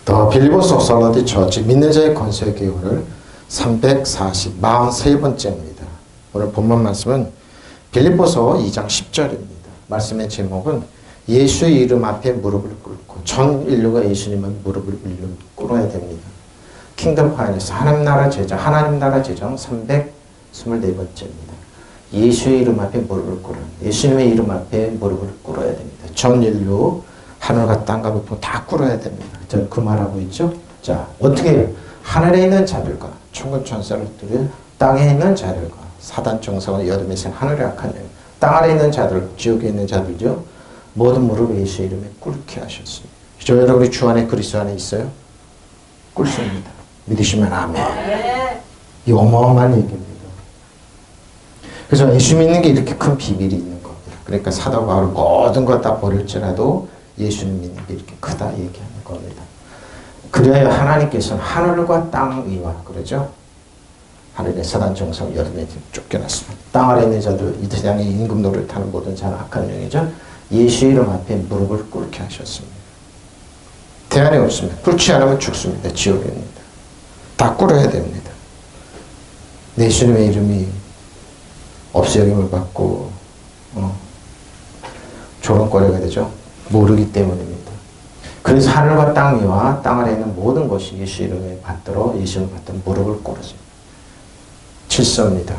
더 빌리보스 오살로디 처치 믿는 자의 권세 기호를 343번째입니다. 오늘 본문 말씀은 빌립보서 2장 10절입니다. 말씀의 제목은 예수의 이름 앞에 무릎을 꿇고 전 인류가 예수님의 무릎을 꿇어야 됩니다. 킹덤 파이널스 하나님 나라 제정 324번째입니다. 예수의 이름 앞에 무릎을 꿇어야 예수님의 이름 앞에 무릎을 꿇어야 됩니다. 전 인류 하늘과 땅과 북방 다 꿇어야 됩니다. 저 그 말하고 있죠. 자, 어떻게 해요? 하늘에 있는 자들과 천군 천사들이 땅에 있는 자들과 사단 정상은 여름에 센 하늘의 악한 영, 땅 아래 있는 자들, 지옥에 있는 자들죠. 모든 무릎 예수 이름에 꿇게 하셨습니다. 저 여러분이 주 안에 그리스도 안에 있어요? 꿇습니다. 믿으시면 아멘. 이 어마어마한 얘기입니다. 그래서 예수 믿는 게 이렇게 큰 비밀이 있는 겁니다. 그러니까 사도 바울은 모든 것 다 버릴지라도 예수님 믿는 게 이렇게 크다 얘기하는 겁니다. 그래야 하나님께서는 하늘과 땅 위와 그러죠. 하늘의 사단 정상 여름에 쫓겨났습니다. 땅 아래 있는 자들 이 세상의 임금노를 타는 모든 자는 악한 영이죠. 예수 이름 앞에 무릎을 꿇게 하셨습니다. 대안이 없습니다. 꿇지 않으면 죽습니다. 지옥입니다. 다 꿇어야 됩니다. 예수님의 이름이 없애임을 받고 조롱거리가 되죠. 모르기 때문입니다. 그래서 하늘과 땅 위와 땅 아래 있는 모든 것이 예수 이름에 받도록 예수님을 받도록 무릎을 꿇었습니다. 질서입니다.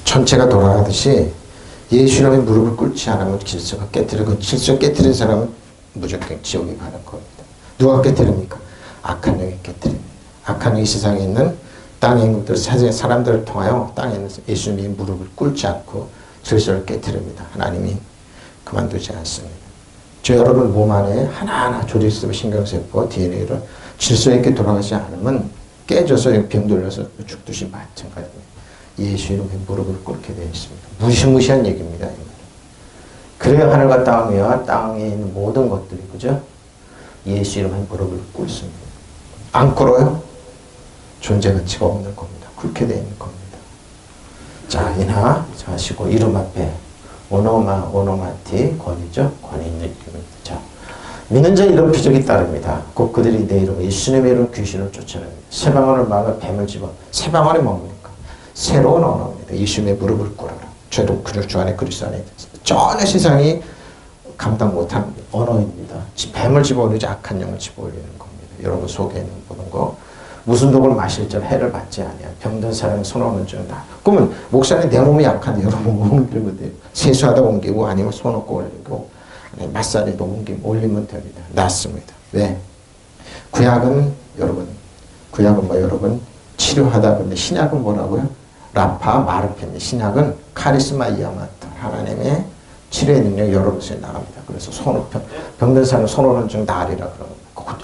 전체가 돌아가듯이 예수 이름에 무릎을 꿇지 않으면 질서가 깨뜨리고 질서 깨뜨린 사람은 무조건 지옥에 가는 겁니다. 누가 깨뜨립니까? 악한 영이 깨뜨립니다. 악한 영이 세상에 있는 땅의 임금들, 세상의 사람들을 통하여 땅에 있는 예수님이 무릎을 꿇지 않고 질서를 깨뜨립니다. 하나님이 그만두지 않습니다. 저 여러분 몸 안에 하나하나 조직세포, 신경세포, DNA를 질서 있게 돌아가지 않으면 깨져서 병 돌려서 죽듯이 마찬가지입니다. 예수 이름에 무릎을 꿇게 되어 있습니다. 무시무시한 얘기입니다. 그래야 하늘과 땅 위와 땅에 있는 모든 것들이 그죠? 예수 이름에 무릎을 꿇습니다. 안 꿇어요? 존재 가치가 없는 겁니다. 꿇게 되어 있는 겁니다. 자, 이나 하시고 이름 앞에 오노마티 권이죠. 권이 있는 이름입니다. 자, 믿는 자 이런 표적이 따릅니다. 곧 그들이 내 이름 예수님의 이름 귀신을 쫓아냅니다. 새 방언을 막아 뱀을 집어 새 방언이 뭡니까? 새로운 언어입니다. 예수님의 무릎을 꿇어라. 저도 그를 주 안에 그리스도 안에 전혀 세상이 감당 못한 언어입니다. 뱀을 집어올리지 악한 영을 집어올리는 겁니다. 여러분 속에 있는 모든 거 무슨 독을 마실 줄 해를 받지 아니야. 병든 사람이 손 오는 줄 나. 그러면 목사님 내 몸이 약한데 여러분 몸을 들면 돼요. 세수하다 옮기고 아니면 손 얹고 올리고 마사지도 옮기면 올리면 됩니다. 낫습니다. 왜? 구약은 여러분 여러분 치료하다 근데 신약은 뭐라고요? 라파 마르펜 신약은 카리스마 이아마타 하나님의 치료의 능력이 여러분에게 나갑니다. 그래서 병든 사람 손 오는 중 나으리라 그럽니다.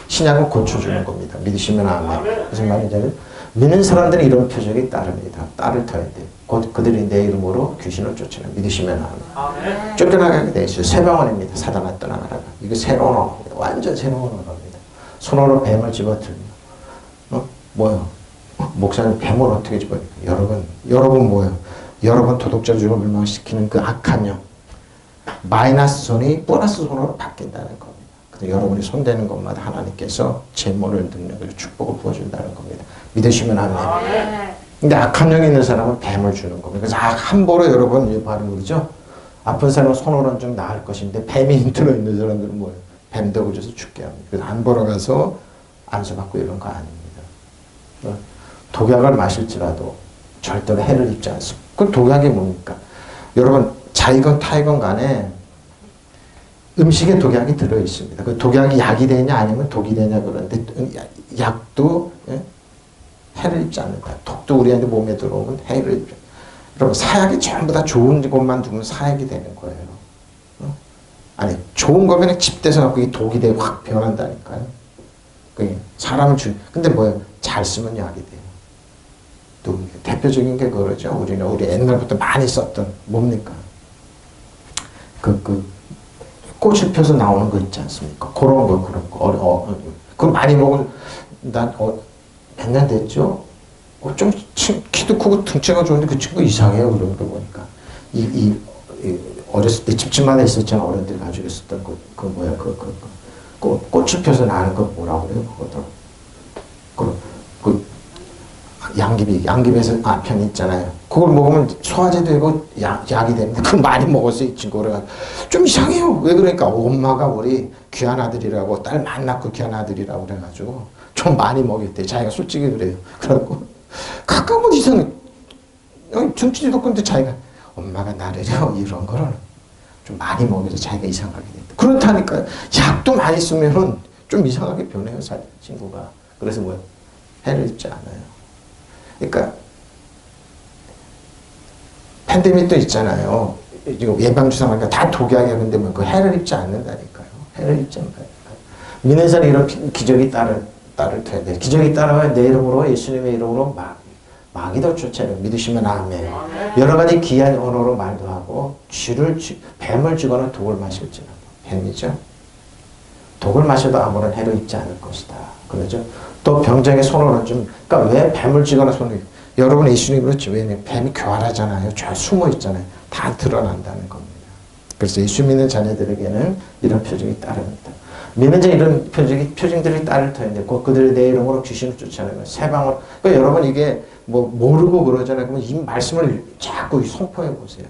신약은 고쳐주는 겁니다. 믿으시면 아멘. 무슨 말인지 믿는 사람들은 이런 표적이 따릅니다. 따를 터야 돼요. 곧 그들이 내 이름으로 귀신을 쫓아내. 믿으시면 아멘. 쫓겨나가게 돼 있어요. 새 방언입니다. 사단아 떠나가라. 이거 새로운 언어입니다. 완전 새로운 언어입니다. 손으로 뱀을 집어들며 뭐요? 목사님 뱀을 어떻게 집어들며? 여러분 뭐요? 여러분 도덕적 주의를 멸망시키는 그 악한 영 마이너스 손이 플러스 손으로 바뀐다는 겁니다. 여러분이 손대는 것마다 하나님께서 재물을 능력을 축복을 부어준다는 겁니다. 믿으시면 아멘. 근데 악한 영이 있는 사람은 뱀을 주는 겁니다. 그래서 함부로 여러분 바로 그러죠. 아픈 사람은 손으로는 좀 나을 것인데 뱀이 들어있는 사람들은 뭐예요? 뱀 덕을 줘서 죽게 합니다. 그래서 안 보러 가서 안수받고 이런 거 아닙니다. 독약을 마실지라도 절대로 해를 입지 않습니다. 그럼 독약이 뭡니까? 여러분 자이건 타이건 간에 음식에 독약이 들어있습니다. 그 독약이 약이 되냐 아니면 독이 되냐 그러는데 약도 해를 입지 않는다. 독도 우리한테 몸에 들어오면 해를 입지 않는다. 여러분 사약이 전부 다 좋은 것만 두면 사약이 되는 거예요. 아니 좋은 거면 집대서 갖고 이 독이 되고 확 변한다니까요. 그게 사람을 근데 뭐예요? 잘 쓰면 약이 돼요. 또 대표적인 게 그러죠. 우리 옛날부터 많이 썼던 뭡니까? 꽃이 펴서 나오는 거 있지 않습니까? 그런 거. 그거 많이 먹은, 몇 년 됐죠? 좀 키도 크고 등치가 좋은데 그 친구 이상해요. 그런 거 보니까. 어렸을 때 집집마다 있었잖아. 어른들이 가지고 있었던 그 뭐야, 꽃이 펴서 나는 거 뭐라고 그래요? 그거도. 그 양귀비에서 편 있잖아요. 그걸 먹으면 소화제 되고 약이 됩니다. 그거 많이 먹었어요, 이 친구가. 좀 이상해요. 왜 그러니까 엄마가 우리 귀한 아들이라고, 딸 만났고 귀한 아들이라고 그래가지고 좀 많이 먹였대. 자기가 솔직히 그래요. 그래갖고 가끔은 이상해. 등치도 근데 자기가 엄마가 나를요 이런 거를 좀 많이 먹여서 자기가 이상하게 된다. 그렇다니까 약도 많이 쓰면은 좀 이상하게 변해요, 친구가. 그래서 뭐야? 해를 입지 않아요. 그러니까 팬데믹도 있잖아요. 지금 예방주사니까 다 독약이야. 근데 뭐 그 해를 입지 않는다니까요. 해를 입지 않는다니까요. 믿는 사람 이런 기적이 따를 터야 돼. 기적이 따라야 내 이름으로, 예수님의 이름으로 마귀도 쫓아내요. 믿으시면 아멘. 여러 가지 귀한 언어로 말도 하고, 뱀을 쥐거나 독을 마실지는. 뱀이죠. 독을 마셔도 아무런 해를 입지 않을 것이다. 그러죠. 또 병장에 손을 얹으면, 그러니까 왜 뱀을 쥐거나 손을, 여러분 예수님 그렇지. 왜냐면 뱀이 교활하잖아요. 저 숨어 있잖아요. 다 드러난다는 겁니다. 그래서 예수 믿는 자녀들에게는 이런 표징이 따릅니다. 믿는 자 이런 표징들이 따를 터인데, 그들이 내 이름으로 귀신을 쫓아내면 세방으로, 그러니까 여러분 이게 뭐 모르고 그러잖아요. 그러면 이 말씀을 자꾸 선포해 보세요.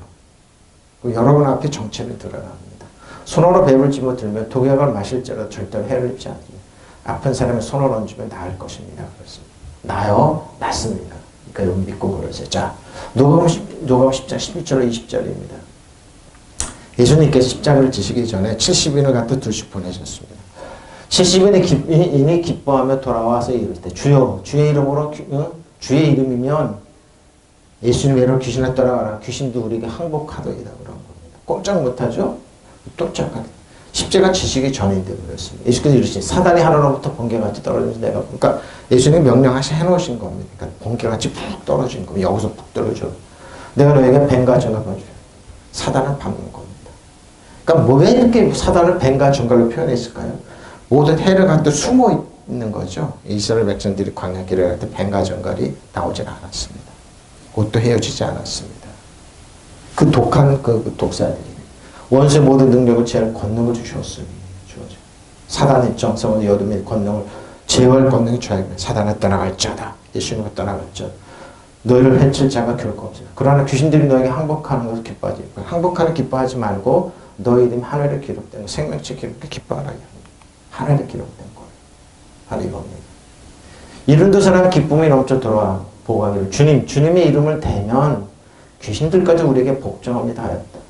여러분 앞에 정체를 드러납니다. 손으로 뱀을 집어들면 독약을 마실지라도 절대로 해를 입지 않습니다. 아픈 사람의 손을 얹으면 나을 것입니다. 그렇습니다. 나요? 낫습니다. 그러니까 여러분 믿고 그러세요. 자, 누가복음 10장 11절로 20절입니다. 예수님께서 십자가를 지시기 전에 70인을 갖다 둘씩 보내셨습니다. 70인이 기뻐하며 돌아와서 이를 때, 주여, 주의 이름으로, 주의 이름이면 예수님의 이름으로 귀신을 떠나가라. 귀신도 우리에게 항복하더이다. 그런 겁니다. 꼼짝 못하죠? 쫓아가게. 십자가 지시기 전인데 그렇습니다. 예수께서 이르시니 사단이 하늘로부터 번개같이 떨어져서 내가, 그러니까 예수님이 명령하시 해놓으신 겁니다. 그러니까 번개같이 푹 떨어진 겁니다. 여기서 푹 떨어져. 내가 너에게 뱀과 정갈을 보여주려. 사단을 밟는 겁니다. 그러니까 왜 이렇게 사단을 뱀과 정갈로 표현했을까요? 모든 해를 갖다 숨어 있는 거죠. 이스라엘 백성들이 광야길을 갈 때 뱀과 정갈이 나오질 않았습니다. 그것도 헤어지지 않았습니다. 그 독한 그 독사들이 원수의 모든 능력을 제할 권능을 주셨으니 주어져. 사단의 정성을 여둠의 권능을 제어할 권능이 주하면 사단을 떠나갈지어다. 예수님을 떠나갈지어다. 너희를 해칠 자가 결코 없으라. 그러나 귀신들이 너에게 항복하는 것을 기뻐하지. 항복하는 기뻐하지 말고 너희 이름이 하늘에 기록된 생명책 기록된 기뻐하라. 하늘에 기록된 거예요. 바로 이겁니다. 이른도 사람 기쁨이 넘쳐 돌아와 보고하기를 주님의 이름을 대면 귀신들까지 우리에게 복종합니다 하였다.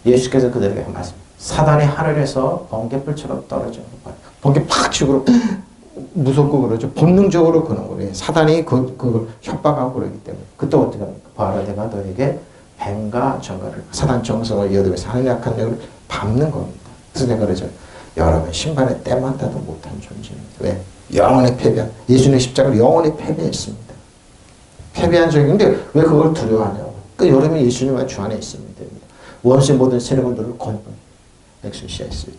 예수께서 그들에게 말씀. 사단이 하늘에서 번개불처럼 떨어지는 거예요. 번개 팍 치고 무섭고 그러죠. 본능적으로 그런 거예요. 사단이 그걸 협박하고 그러기 때문에. 그때 어떻게 합니까? 봐라, 내가 너에게 뱀과 정갈을, 사단 정성을 이어두면서 하늘 약한 영을 밟는 겁니다. 그래서 내가 그러죠. 여러분 신발에 때만 닿도 못한 존재입니다. 왜? 영원히 패배한, 예수님의 십자가를 영원히 패배했습니다. 패배한 적인데 왜 그걸 두려워하냐고. 그러니까 여러분이 예수님과 주 안에 있습니다. 원수의 모든 세력을 누를 엑소시아 있을 때.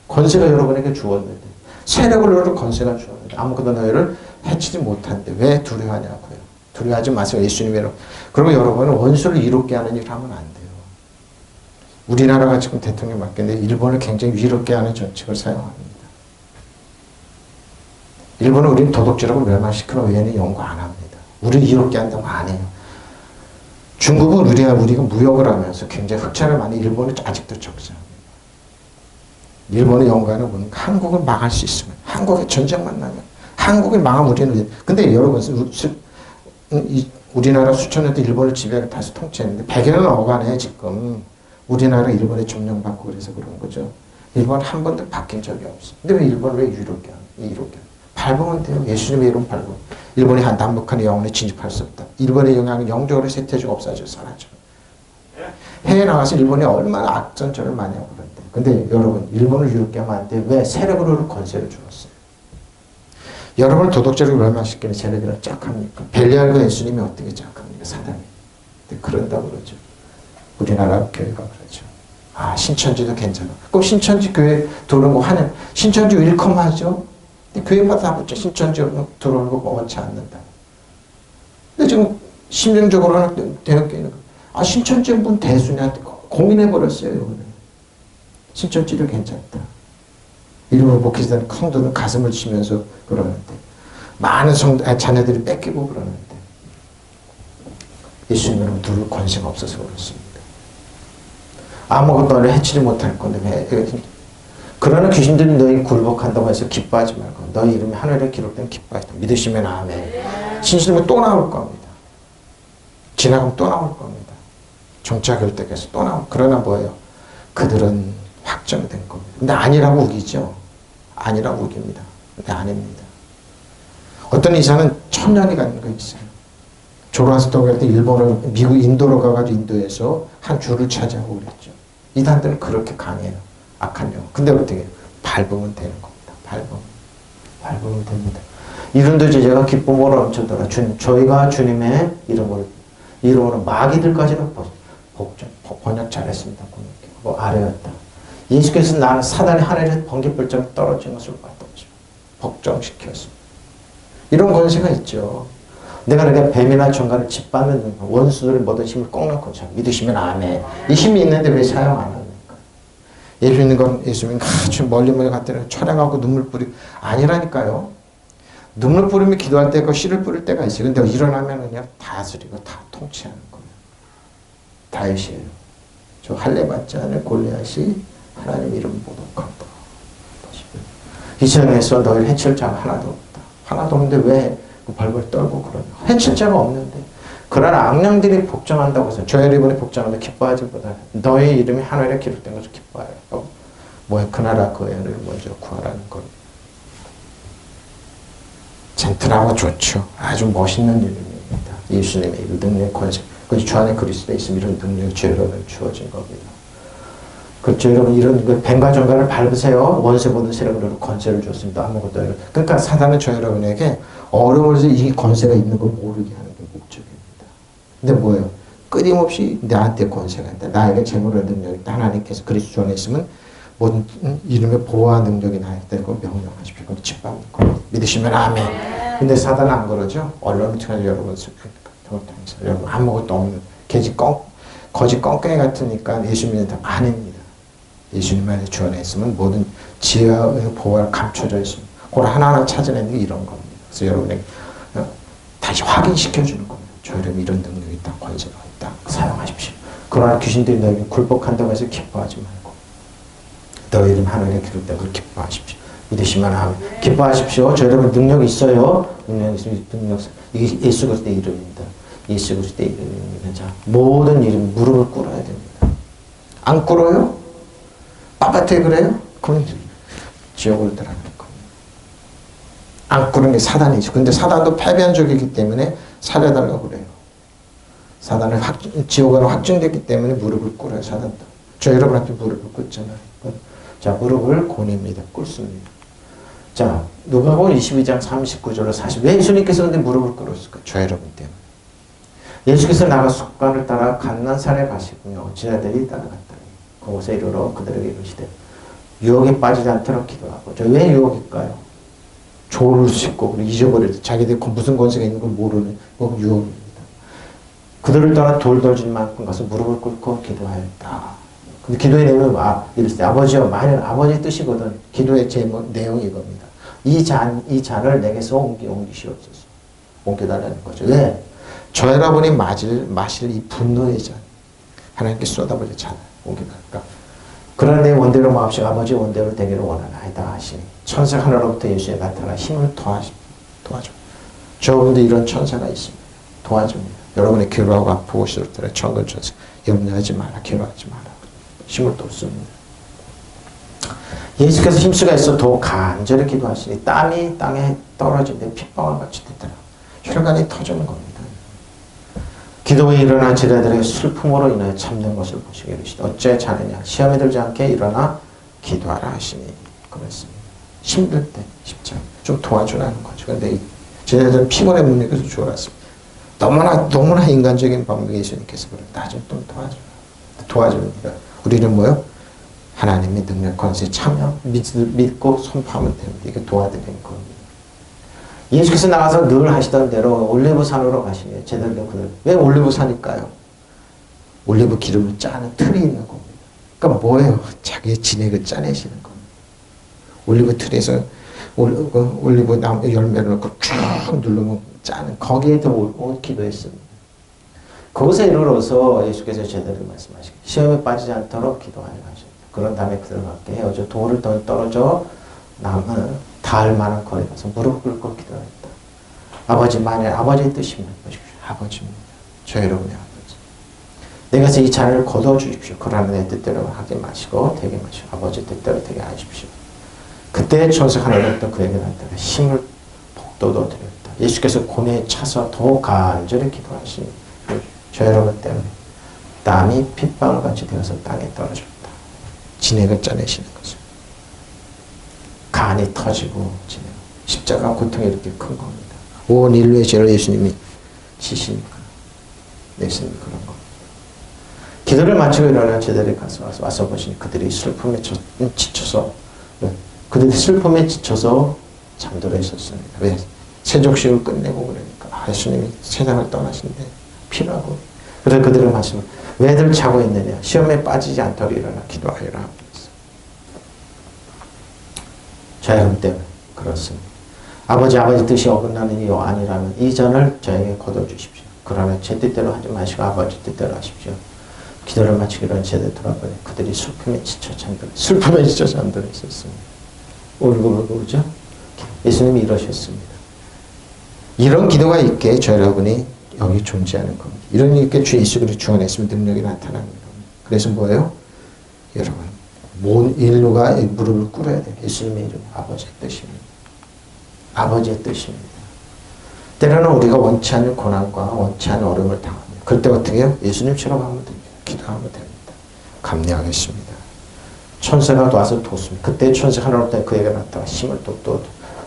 권세가 여러분에게 주었는데, 세력을 누를 권세가 주었는데, 아무것도 너희를 해치지 못하는데 왜 두려워하냐고요. 두려워하지 마세요. 예수님의 이름. 그러면 여러분은 원수를 이롭게 하는 일을 하면 안 돼요. 우리나라가 지금 대통령 바뀌었는데 일본을 굉장히 위롭게 하는 정책을 사용합니다. 일본은 우리는 도덕질하고 멸망시키는 외에는 연구 안 합니다. 우리를 이롭게 한다고 안 해요. 중국은 우리가 무역을 하면서 굉장히 흑자를 많이, 일본은 아직도 적자합니다. 일본의 연구하는 건 한국을 망할 수 있으면, 한국에 전쟁만 나면, 한국이 망하면 우리는, 근데 여러분, 우리나라 수천 년도 일본을 지배하고 다시 통치했는데, 100여 년 어간에 지금 우리나라 일본에 점령받고 그래서 그런 거죠. 일본 한 번도 바뀐 적이 없어. 근데 왜 일본을 왜 이롭게 하냐? 밟으면 돼요. 예수님의 이름 밟으면. 일본이 한 남북한의 영원히 진입할 수 없다. 일본의 영향은 영적으로 쇠퇴해지고 없어져 사라져. 해외 나가서 일본이 얼마나 악전절을 많이 하고 그런데. 근데 여러분, 일본을 유럽게 하면 안 돼. 왜? 세력으로 권세를 주었어요. 여러분을 도덕적으로 멸망시키는 세력이라 짝합니까? 벨리알과 예수님이 어떻게 짝합니까? 사단이. 근데 그런다고 그러죠. 우리나라 교회가 그러죠. 아, 신천지도 괜찮아. 꼭 신천지 교회 들어오는 거 환영. 신천지 웰컴하죠. 교회마다 다 붙죠. 신천지 들어오는 거 원치 않는다. 근데 지금 심정적으로는 대학교에는 아, 신천지 분 대수냐 고민해버렸어요. 신천지도 괜찮다. 이름을 목회자는 성도는 가슴을 치면서 그러는데 많은 자녀들이 뺏기고 그러는데 예수님은 누를 권세가 없어서 그렇습니다. 아무것도 너를 해치지 못할 건데 왜? 그러나 귀신들이 너희 굴복한다고 해서 기뻐하지 말고 너희 이름이 하늘에 기록된 기뻐하다. 믿으시면 아멘. 진실은 또 나올 겁니다. 지나가면 또 나올 겁니다. 종착 결대에서 또 나올. 그러나 뭐예요? 그들은 확정된 겁니다. 근데 아니라고 우기죠. 아니라고 우깁니다. 근데 아닙니다. 어떤 이사는 1000년이 가는 거 있어요. 조로아스터 갈 때 일본을 미국 인도로 가가지고 인도에서 한 줄을 차지하고 그랬죠. 이단들은 그렇게 강해요. 악한 영. 근데 어떻게 밟으면 되는 겁니다. 밟으면 됩니다. 이른도 제자가 기쁨으로 넘쳐더라. 저희가 주님의 이름으로 마귀들까지는 번역 잘했습니다. 뭐 아래였다. 예수께서 나는 사단의 하늘에 번개불처럼 떨어진 것을 봤다. 복종시켰습니다. 이런 권세가 있죠. 내가 뱀이나 정갈을 짓밟는 원수들을 모든 힘을 꼭 넣고 믿으시면 아멘. 이 힘이 있는데 왜 사용 안 합니까? 예수 믿는 건 예수님 아주 멀리 갔더니 촬영하고 눈물 뿌리고 아니라니까요. 눈물 뿌리면 기도할 때 그 씨를 뿌릴 때가 있어요. 근데 일어나면 그냥 다스리고 다 통치하는 거예요. 다윗이에요. 저 할례 받지 않을 골리앗이 하나님 이름 모독한다. 이 세상에서 너희를 해칠 자가 하나도 없다. 하나도 없는데 왜 벌벌 떨고 그러냐. 해칠 자가 없는데. 그러나 악령들이 복종한다고 해서 저 여러분이 복종하면 기뻐하지보다 너희 이름이 하늘에 기록된 것을 기뻐하여. 뭐야 그 나라 그 애를 먼저 구하라는 겁니다. 젠틀하고 좋죠. 아주 멋있는 이름입니다. 예수님의 이름 능력 권세. 그것이 주 안에 그리스도에 있으면 이런 능력이 주 여러분에 주어진 겁니다. 그렇죠. 여러분 이런 뱀과 정갈을 밟으세요. 원수보다 세력으로 권세를 줬습니다. 아무것도 아니고. 그러니까 사단은 저 여러분에게 어려움을 해서 이 권세가 있는 걸 모르게 하는 게 목적입니다. 근데 뭐예요? 끊임없이 나한테 권세가 있다. 나에게 재물의 능력이 있다. 하나님께서 그리스도 안에 있으면 모든 이름의 보호와 능력이 나에게 되고 명령하십시오. 그걸 짓밟는 겁니다. 믿으시면 아멘. 근데 사단은 안 그러죠. 언론을 통해서 여러분 여러분 아무것도 없는 거짓 껌깽이 같으니까 예수 믿는 다 아닙니다. 예수님 안에 주 안에 있으면 모든 지혜와 보호가 감춰져 있습니다. 그걸 하나하나 찾아내는 게 이런 겁니다. 그래서 여러분에게 다시 확인시켜주는 겁니다. 저 이름 이런 능력이 있다. 권세가 있다. 사용하십시오. 그러나 귀신들이 너희를 굴복한다고 해서 기뻐하지 말고 너희 이름 하늘에 기록된 걸 기뻐하십시오. 믿으시면 하면 기뻐하십시오. 저 여러분 능력이 있어요. 능력이 있으면 이게 예수 그리스도의 이름입니다. 예수 그리스도의 이름입니다. 자, 모든 이름 무릎을 꿇어야 됩니다. 안 꿇어요? 아파트에 그래요? 그건 지옥으로 들어가는 겁니다. 안 꿇는 게 사단이죠. 근데 사단도 패배한 적이기 때문에 살려달라고 그래요. 사단은 지옥으로 확정됐기 때문에 무릎을 꿇어요. 사단도. 저 여러분한테 무릎을 꿇잖아요. 자, 무릎을 곤입니다. 꿇습니다. 자, 누가복음 22장 39절로 40. 왜 예수님께서 근데 무릎을 꿇었을까? 저 여러분 때문에. 예수께서 나가 습관을 따라 갓난산에 가시고요. 제자들이 따라갔다. 그곳에 이르러 그들에게 이르시되 유혹에 빠지지 않도록 기도하고. 왜 유혹일까요? 조를 씹고 잊어버려서 자기들이 무슨 권세가 있는 걸 모르는 그건 유혹입니다. 그들을 따라 돌 던질 만큼 가서 무릎을 꿇고 기도하였다. 근데 기도의 내용은 이랬을 때 아버지여 만일 아버지의 뜻이거든. 기도의 내용이 이겁니다. 이 잔을 내게서 옮기시옵소서. 옮겨달라는 거죠. 왜? 저 여러분이 마실 이 분노의 잔 하나님께 쏟아버릴 잔을 옮겨달까. 그러나 내 원대로 마옵시고 아버지 원대로 되기를 원하나이다 하시니 천사 하나로부터 예수에 나타나 힘을 도와줘. 저분도 이런 천사가 있습니다. 도와줍니다. 여러분의 괴로워하고 아프고 싫을 때 천군 천사 염려하지 마라. 괴로워하지 마라. 힘을 돕습니다. 예수께서 힘쓰가 있어 더 간절히 기도하시니 땀이 땅에 떨어지는데 핏방울 같이 되더라. 혈관이 터지는 겁니다. 기도에 일어난 제자들의 슬픔으로 인하여 참는 것을 보시게 이르시되 어째 자느냐 시험에 들지 않게 일어나 기도하라 하시니 그랬습니다. 힘들 때 쉽지 않아요. 좀 도와주라는 거죠. 근데 제자들은 피곤에 못 이겨서 졸았습니다. 너무나 인간적인 방법에 예수님께서 그래. 나 좀 도와줍니다. 우리는 뭐요? 하나님의 능력 권세 참여 믿고 선포하면 됩니다. 이게 도와드리는 겁니다. 예수께서 나가서 늘 하시던 대로 올리브산으로 가시니 제자들도 그들 왜 올리브산일까요? 올리브 기름을 짜는 틀이 있는 겁니다. 그러니까 뭐예요? 자기의 진액을 짜내시는 겁니다. 올리브 틀에서 올리브 나무 열매를 넣고 쭉 누르면 짜는 거기에도 기도했습니다. 그것에 이르러서 예수께서 제대로 말씀하시고 시험에 빠지지 않도록 기도하여 하셨다. 그런 다음에 그들과 함께 헤어져 돌을 더 떨어져 닿을 만한 거리에 가서 무릎 꿇고 기도했다. 아버지, 만일 아버지의 뜻이면 보십시오. 아버지입니다. 저 여러분의 아버지. 내가서 이 잔을 거둬 주십시오. 그러나 내 뜻대로 하게 마시고 되게 마시고 아버지 뜻대로 되게 하십시오. 그때 천사 하나님도 그에게 나타나 힘을 복도도 드렸다. 예수께서 고뇌에 차서 더 간절히 기도하시니 저 여러분 때문에 땀이 핏방울같이 되어서 땅에 떨어졌다. 진액을 짜내시는 거죠. 간이 터지고 진액. 십자가 고통이 이렇게 큰 겁니다. 온 인류의 죄를 예수님이 지시니까 내시는 그런 겁니다. 기도를 마치고 일어나 제자들이 와서 보시니 그들이 슬픔에 지쳐서 잠들어 있었습니다. 왜? 세족식을 끝내고 그러니까 예수님이 세상을 떠나신데 피라고. 그래서 그들은 말씀을 왜들 자고 있느냐 시험에 빠지지 않도록 일어나 기도하여라. 자 여러분 때문에 그렇습니다. 아버지 뜻이 어긋나는 이 아니라면 이 잔을 저에게 거둬주십시오. 그러나 제 뜻대로 하지 마시고 아버지 뜻대로 하십시오. 기도를 마치고 일어나 제대로 돌아보니 그들이 슬픔에 지쳐 잠들어 있었습니다. 울고죠? 예수님이 이러셨습니다. 이런 기도가 있게 저 여러분이 여기 존재하는 겁니다. 이런 일께 주 예수 그리스도 주 안에 있으면 능력이 나타나는 겁니다. 그래서 뭐예요? 여러분, 모든 인류가 무릎을 꿇어야 돼요. 예수님의 이름, 아버지의 뜻입니다. 아버지의 뜻입니다. 때로는 우리가 원치 않는 고난과 원치 않는 어려움을 당합니다. 그때 어떻게 해요? 예수님처럼 하면 됩니다. 기도하면 됩니다. 감내하겠습니다. 천사가 와서 돕습니다. 그때 천사 하나님 때문에 그에게 나타나 힘을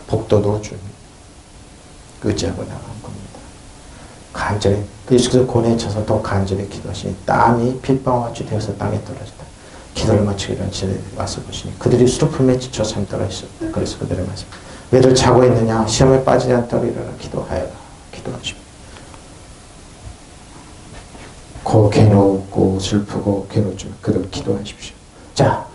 복도도 줍니다. 의지하고 나간 겁니다. 간절히 예수께서 고뇌에 차서 더 간절히 기도하시니 땀이 핏방울같이 되어서 땅에 떨어졌다. 기도를 마치고 일어나 제자들이 와서 보시니 그들이 슬픔에 지쳐 잠들어 있었다. 그래서 그들의 말씀 왜들 자고 있느냐 시험에 빠지지 않도록 일어나 기도하여라. 기도하십니다. 괴롭고 슬프고 괴롭지만 그들 기도하십시오. 자,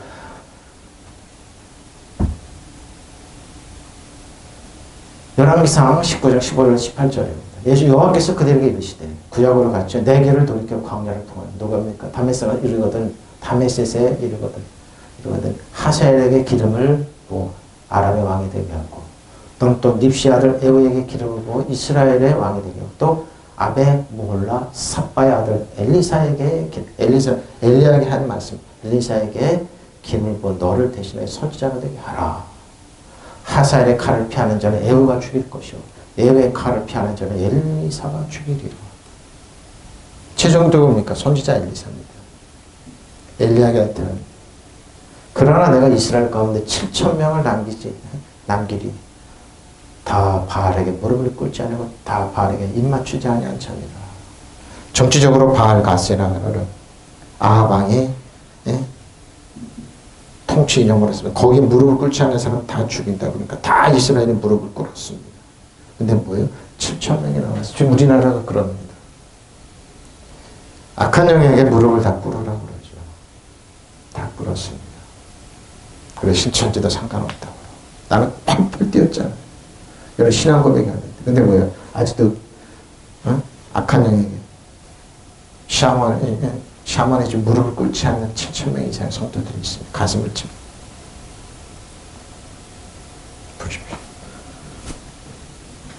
열왕기상 19장 15절 18절입니다. 예수 여호와께서 그들에게 이르시되 구약으로 갔죠. 내 길을 돌이켜 광야를 통하여 누가입니까? 다메섹에 이르거든 다메섹에 이르거든 하사엘에게 기름을 부어 아람의 왕이 되게 하고 또 닙시아를 에우에게 기름을 부어 이스라엘의 왕이 되게 하고 또 아베 모홀라 삽바의 아들 엘리야에게 한 말씀 엘리사에게 기름을 부어 너를 대신해 선지자가 되게 하라. 하사엘의 칼을 피하는 자는 에우가 죽일 것이요 에우의 칼을 피하는 자는 엘리사가 죽이리라. 최종 누굽니까? 선지자 엘리사입니다. 엘리야에게 나타납니다. 그러나 내가 이스라엘 가운데 7,000명을 남기리 다 바알에게 무릎을 꿇지 않고 다 바알에게 입맞추지 아니하니라. 정치적으로 바알 가세라는 아합 왕이 통치 이념으로 했습니다. 거기에 무릎을 꿇지 않은 사람 다 죽인다 그러니까 다 이스라엘이 무릎을 꿇었습니다. 근데 뭐예요? 7,000명이 나왔어요. 지금 우리나라가 그럽니다. 악한 영에게 무릎을 다 꿇으라고 그러죠. 다 꿇었습니다. 그래 신천지도 상관없다고요. 나는 펄펄 뛰었잖아요. 여러분 신앙 고백이 안 됐대. 근데 뭐예요? 아직도 악한 영에게 샤먼에 지금 무릎을 꿇지 않는 7,000명 이상의 성도들이 있습니다. 가슴을 치 보십시오.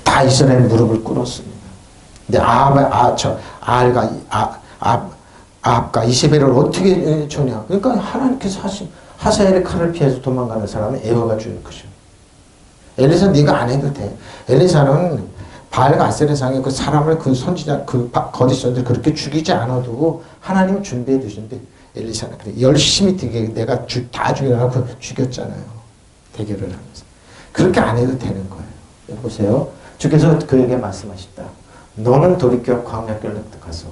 다 이스라엘 무릎을 꿇었습니다. 근데 아합과 이세벨을 어떻게 주냐? 그러니까 하나님께서 하신 하사엘의 칼을 피해서 도망가는 사람은 에어가 주는 것이죠. 엘리사 네가 안 해도 돼. 엘리사는 바알과 아세라상에 그 사람을 그 선지자 그 거짓 선지자 그렇게 죽이지 않아도 하나님 준비해 두신데 엘리사는 그래 열심히 되게 내가 다 죽여놓고 죽였잖아요. 대결을 하면서 그렇게 안 해도 되는 거예요. 보세요. 주께서 그에게 말씀하셨다. 너는 돌이켜 광야길로 가서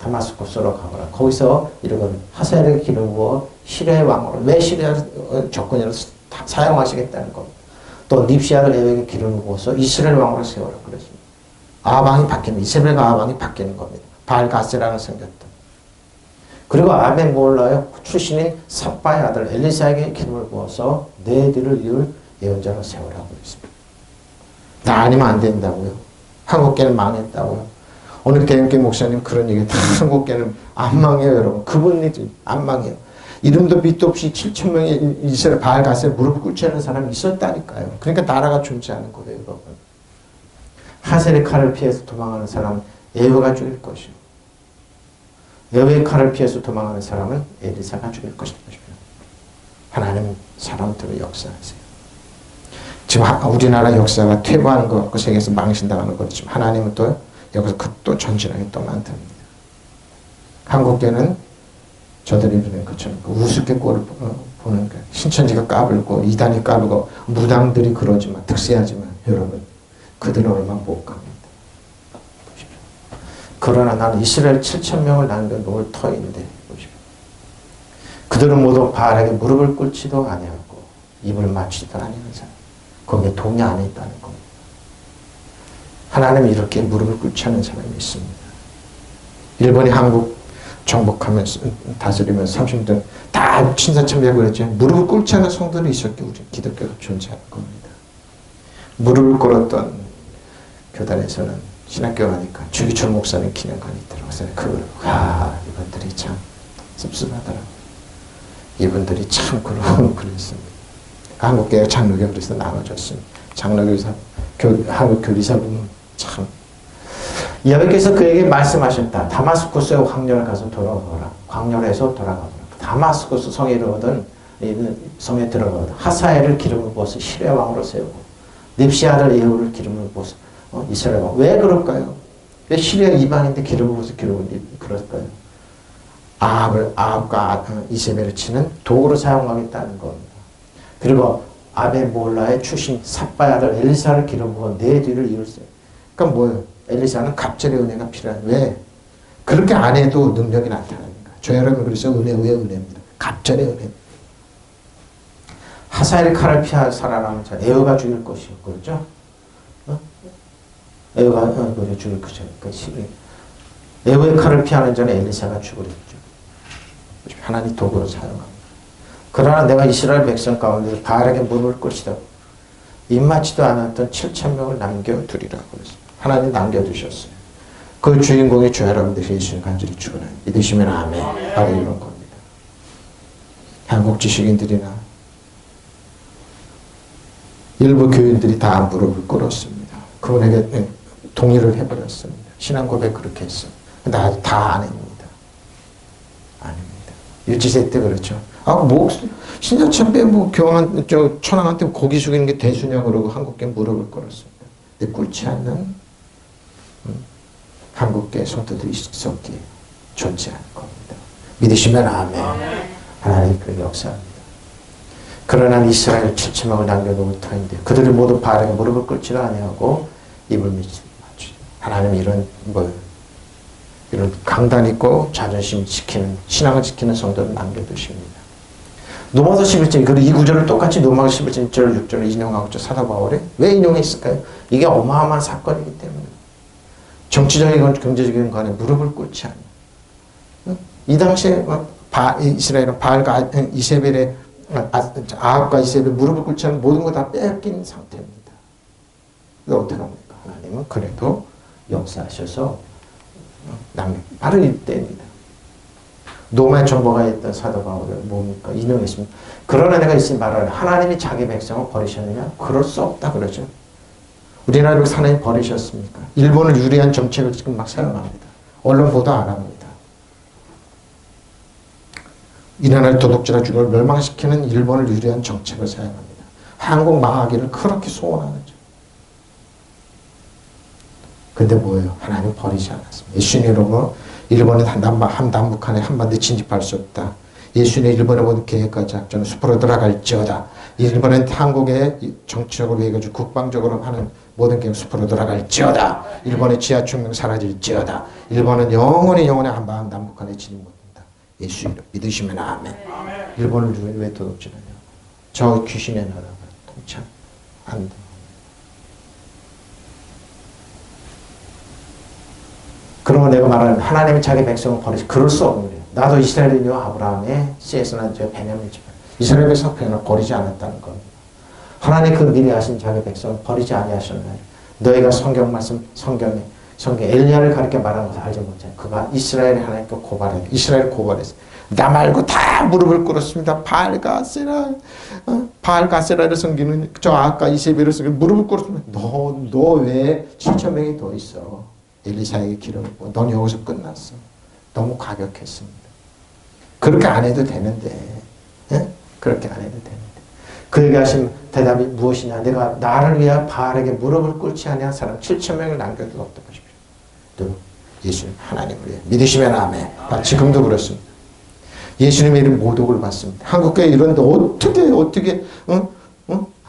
다마스쿠스로 가거라. 거기서 이러거든 하사엘에게 기름 부어 시리아의 왕으로 왜 시리아 적군으로 사용하시겠다는 겁니다. 또 닙시아를 에우에게 기름을 부어서 이스라엘 왕으로 세워라 그랬습니다. 아합 왕이 바뀌는 이세벨과 아합 왕이 바뀌는 겁니다. 바알과 아세라가 생겼다. 그리고 아벤몰라의 출신인 삽바의 아들 엘리사에게 기름을 부어서 내 뒤를 이을 예언자로 세우라고 했습니다. 나 아니면 안 된다고요. 한국교회는 망했다고요. 오늘 개혁교 목사님 그런 얘기 다 한국교회는 안 망해요, 여러분. 그분이 안 망해요. 이름도 빛도 없이 7천 명의 이스라엘 바알 가세에 무릎 꿇지 않은 사람이 있었다니까요. 그러니까 나라가 존재하는 거예요, 여러분. 하셀의 칼을 피해서 도망하는 사람은 예후가 죽일 것이요. 예후의 칼을 피해서 도망하는 사람은 엘리사가 죽일 것이다. 하나님 사람들을 역사하세요. 지금 우리나라 역사가 퇴보하는 것 같고 세계에서 망신당하는 거지만 하나님은 또 여기서 또 전진하게 또 만듭니다. 한국교회는 저들이 보는 것처럼 우습게 꼴을 보는 거예요. 신천지가 까불고 이단이 까불고 무당들이 그러지만 득세하지만 여러분 그들은 얼마 못 갑니다. 보십시오. 그러나 나는 이스라엘 7천 명을 남겨놓을 터인데 보십시오. 그들은 모두 바알에게 무릎을 꿇지도 아니하고 입을 맞추지도 아니하는 사람. 거기에 동의 안 했다는 겁니다. 하나님이 이렇게 무릎을 꿇지 않은 사람이 있습니다. 일본이 한국 정복하면서 다스리면서 30년 다 친사참배하고 그랬죠. 무릎을 꿇지 않은 성도들이 있었기에 우리 기독교가 존재하는 겁니다. 무릎을 꿇었던 교단에서는 신학교를 하니까 주기철 목사님 기념관이 있더라고요. 그걸 이분들이 참 씁쓸하더라고요. 이분들이 참 그랬습니다. 한국교회 장로교가 그래서 나눠졌습니다. 장로교사, 한국 교리사 보면 참 여호와께서 그에게 말씀하셨다. 다마스쿠스의 광야를 가서 돌아오라. 광야에서 돌아가라. 다마스쿠스 성에 이르거든 성에 들어가거든 하사엘을 기름을 부어서 시리아 왕으로 세우고 닙시 아들 예후를 기름을 부어서 이스라엘 왕. 왜 그럴까요? 왜 시리아 이방인데 기름을 부어서 그럴까요? 아합과 이세벨을 치는 도구로 사용하겠다는 겁니다. 그리고 아벤몰라의 출신 삽바의 아들 엘리사를 기름 부어 내 뒤를 이을세. 그러니까 뭐예요? 엘리사는 갑절의 은혜가 필요한. 왜? 그렇게 안 해도 능력이 나타납니다. 저 여러분 그래서 은혜의 은혜입니다. 갑절의 은혜. 하사엘의 칼을 피하 살아남은 자 에어가 죽일 것이요. 그렇죠? 에어가 죽일 것이요. 에어의 칼을 피하는 자는 엘리사가 죽으랬죠. 하나님 도구로 사용합니다. 그러나 내가 이스라엘 백성 가운데 바알에게 무릎을 꿇시다. 입맞지도 않았던 7천 명을 남겨두리라고 그랬습니다. 하나님 남겨두셨어요. 그 주인공이 저 여러분들이 예수님 간절히 축원해요. 믿으시면 아멘. 바로 이런 겁니다. 한국 지식인들이나 일부 교인들이 다 무릎을 꿇었습니다. 그분에게 동의를 해버렸습니다. 신앙 고백 그렇게 했어요. 나 다 아닙니다. 아닙니다. 유치세 때 그렇죠. 신자참배 교황한 천황한테 고기 숙이는 게 대수냐 그러고 한국계 무릎을 꿇었습니다. 근데 꿇지 않는 한국계 성도들이 있었기에 존재하는 겁니다. 믿으시면 아멘. 하나님 그 역사합니다. 그러나 이스라엘 7천명을 남겨놓은 터인데 그들이 모두 바알에게 무릎을 꿇지도 아니하고 입을 맞추지. 하나님 이런 강단 있고 자존심 지키는 신앙을 지키는 성도를 남겨두십니다. 로마서 11장 그리고 이 구절을 똑같이 로마서 11장 1절 6절을 인용하고 있죠. 사도 바울이 왜 인용했을까요? 이게 어마어마한 사건이기 때문에 정치적이건 경제적인 간에 무릎을 꿇지 않아요. 이 당시에 이스라엘은 바알과 이세벨의 아합과 이세벨 무릎을 꿇지 않은 모든 거 다 빼앗긴 상태입니다. 그래서 어떻게 합니까? 하나님은 그래도 역사하셔서 바로 이때입니다. 로마에 정보가 있던 사도 바울을 뭡니까? 인용했습니다. 그러나 내가 있으니 말하라. 하나님이 자기 백성을 버리셨느냐? 그럴 수 없다 그러죠. 우리나라를 하나님 버리셨습니까? 일본을 유리한 정책을 지금 막 사용합니다. 언론 보도 안 합니다. 이 나라를 도둑질하 주를 멸망시키는 일본을 유리한 정책을 사용합니다. 한국 망하기를 그렇게 소원하죠. 근데 뭐예요? 하나님 버리지 않았습니다. 예수님으로 일본은 한남북한에 한반도에 진입할 수 없다. 예수님의 일본의 모든 계획과 작전은 숲으로 들어갈지어다. 일본은 한국의 정치적으로 해가지고 국방적으로 하는 모든 계획 숲으로 들어갈지어다. 일본의 지하충명 사라질지어다. 일본은 영원히 한남북한에 진입 못한다. 예수 이름 믿으시면 아멘. 일본을 왜 도둑질하냐? 저 귀신의 나라가 통치 안 돼. 그러면 내가 말하는 하나님이 자기 백성을 버리지 그럴 수 없는 거예요. 나도 이스라엘이요 아브라함의 씨에서 난 저 베냐민 집안 이스라엘 백성 편을 버리지 않았다는 겁니다. 하나님 그 미리 하신 자기 백성을 버리지 아니하셨나요? 너희가 성경 말씀 성경에 엘리야를 가르쳐 말하는 것을 알지 못해. 그가 이스라엘의 하나님께 고발해. 이스라엘 고발했어. 나 말고 다 무릎을 꿇었습니다. 바알과 아세라, 바알과 아세라를 섬기는 저 아까 이세벨을 섬기는 무릎을 꿇었습니다. 너 왜 7천 명이 더 있어? 엘리사에게 기름을 부어. 넌 여기서 끝났어. 너무 과격했습니다. 그렇게 안 해도 되는데, 예? 그렇게 안 해도 되는데. 그에게 하신 대답이 무엇이냐? 내가 나를 위하여 바알에게 무릎을 꿇지 아니한 사람 7천 명을 남겨두고 없다 보십시오. 또 예수님 하나님을 위해 믿으시면 아멘. 지금도 그렇습니다. 예수님의 이름 모독을 받습니다. 한국교회 이런데 어떻게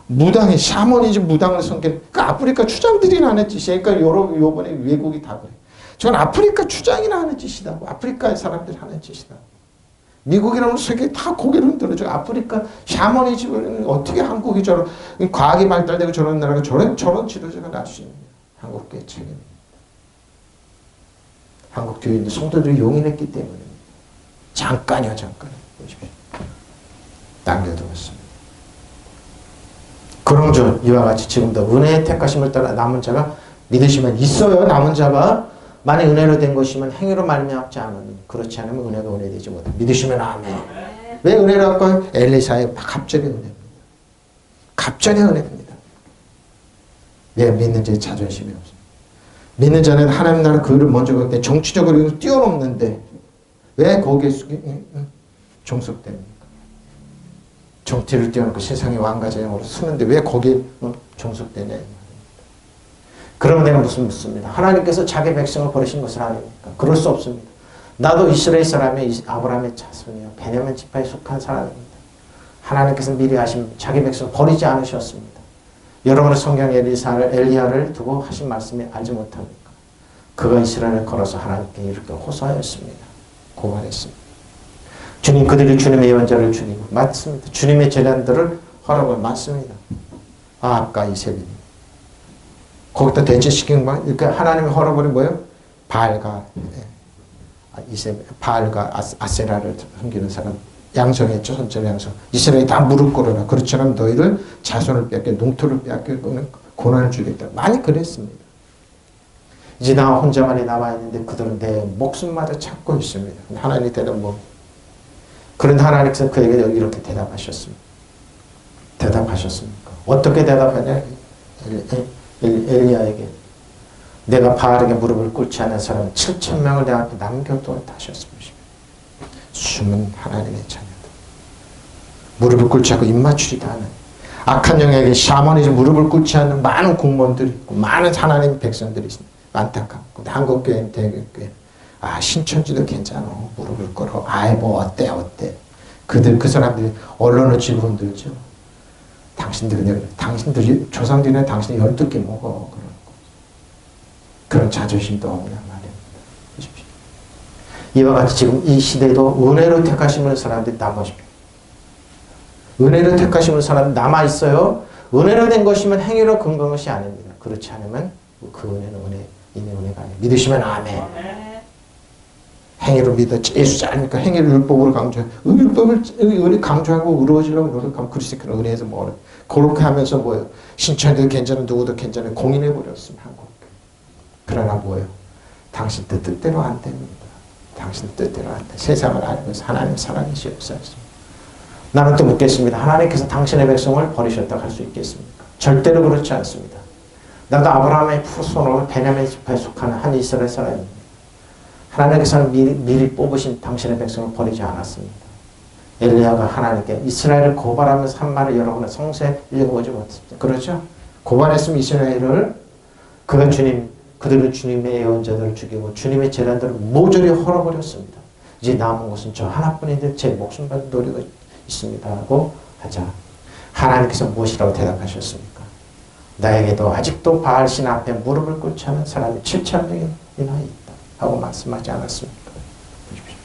무당이 샤머니즘 무당을 섬기는 그 아프리카 추장들이나 하는 짓이야. 그러니까 요번에 외국이 다 그래. 저건 아프리카 추장이나 하는 짓이다고. 아프리카의 사람들이 하는 짓이다. 미국이라면 세계 다 고개를 흔들어줘. 아프리카 샤머니즘은 어떻게 한국이 저런 과학이 발달되고 저런 나라가 저런 지도자가 날 수 있느냐. 한국교회 책임입니다. 한국 교인들 성도들이 용인했기 때문에 잠깐이요. 보십시오. 남겨두었습니다. 그런즉 이와 같이 지금도 은혜의 택하심을 따라 남은 자가 믿으시면 있어요. 남은 자가 만약 은혜로 된 것이면 행위로 말미암지 않으니 그렇지 않으면 은혜가 은혜되지 못해. 믿으시면 아멘. 왜 은혜로 할까요? 엘리사의 갑절의 은혜입니다. 갑절의 은혜입니다. 왜 믿는 자의 자존심이 없습니다. 믿는 자는 하나님 나라 그 일을 먼저 갈 때 정치적으로 뛰어넘는데 왜 거기에 종속됩니까? 정치를 뛰어넘고 세상의 왕가제형으로 쓰는데 왜 거기에 종속되냐. 그러면 내가 묻습니다. 하나님께서 자기 백성을 버리신 것을 아닙니까? 그럴 수 없습니다. 나도 이스라엘 사람의 아브라함의 자손이요 베냐민 지파에 속한 사람입니다. 하나님께서 미리 하신 자기 백성을 버리지 않으셨습니다. 여러분의 성경 엘리야를 두고 하신 말씀이 알지 못합니까? 그가 이스라엘을 걸어서 하나님께 이렇게 호소하였습니다. 고발했습니다. 주님 그들이 주님의 예언자를 죽이고 맞습니다. 주님의 제단들을 허락을 맞습니다. 아합과 이세벨이 거기다 대체시킨 거 그러니까 하나님의 허락을 뭐예요? 바알과 아세라를 섬기는 사람 양성했죠. 선절 양성. 이스라엘이 다 무릎 꿇어라. 그렇지 않으면 너희를 자손을 빼앗겨 농토를 빼앗겨 고난을 주겠다. 많이 그랬습니다. 이제 나 혼자만이 남아있는데 그들은 내 목숨마저 찾고 있습니다. 하나님의 대답 그런데 하나님께서 그에게 이렇게 대답하셨습니다. 대답하셨습니까? 어떻게 대답하냐? 엘리야에게 내가 바알에게 무릎을 꿇지 않은 사람 7천 명을 내 앞에 남겨두었다 하셨습니다. 숨은 하나님의 자녀들 무릎을 꿇지 않고 입맞추지도 않은 악한 영에게 샤머니즘 무릎을 꿇지 않는 많은 공무원들이 있고 많은 하나님의 백성들이 있습니다. 안타깝고 한국교회는 대교회 신천지도 괜찮아. 무릎을 꿇어. 뭐 어때. 그 사람들이 언론을 쥐고 흔들죠. 당신들이 조상들이나 당신이 12개 먹어. 그런 자존심도 없냐 말입니다. 보십시오. 이와 같이 지금 이 시대에도 은혜로 택하시는 사람들이 남아십니다. 은혜로 택하시는 사람이 남아있어요. 은혜로 된 것이면 행위로 근거한 것이 아닙니다. 그렇지 않으면 그 은혜는 이내 은혜가 아니에요. 믿으시면 아멘. 행위로 믿어 예수지 않으니까 행위를 율법으로 강조해. 율법을 은혜 강조하고 의로워지려고 노력하면 그리스도는 은혜에서 멀어요. 그렇게 하면서 뭐예요? 신천지도 괜찮은 누구도 괜찮은 공인해버렸습니다. 한국. 그러나 뭐예요? 당신 뜻대로 안 됩니다. 당신 뜻대로 안 돼. 세상을 알면서 하나님 살아계시 역사했습니다. 나는 또 묻겠습니다. 하나님께서 당신의 백성을 버리셨다고 할 수 있겠습니까? 절대로 그렇지 않습니다. 나도 아브라함의 후손으로 베냐민 지파에 속하는 한 이스라엘 사람입니다. 하나님께서는 미리 뽑으신 당신의 백성을 버리지 않았습니다. 엘리야가 하나님께 이스라엘을 고발하면서 한 말을 여러분은 성서에 읽어보지 못했습니다. 그렇죠? 고발했으면 이스라엘을 그들은 주님의 예언자들을 죽이고 주님의 재단들을 모조리 헐어버렸습니다. 이제 남은 것은 저 하나뿐인데 제 목숨만 노리고 있습니다. 라고 하자. 하나님께서 무엇이라고 대답하셨습니까? 나에게도 아직도 바알신 앞에 무릎을 꿇지 않은 사람이 7천 명이나 있다. 하고 말씀하지 않았습니까? 보십시오.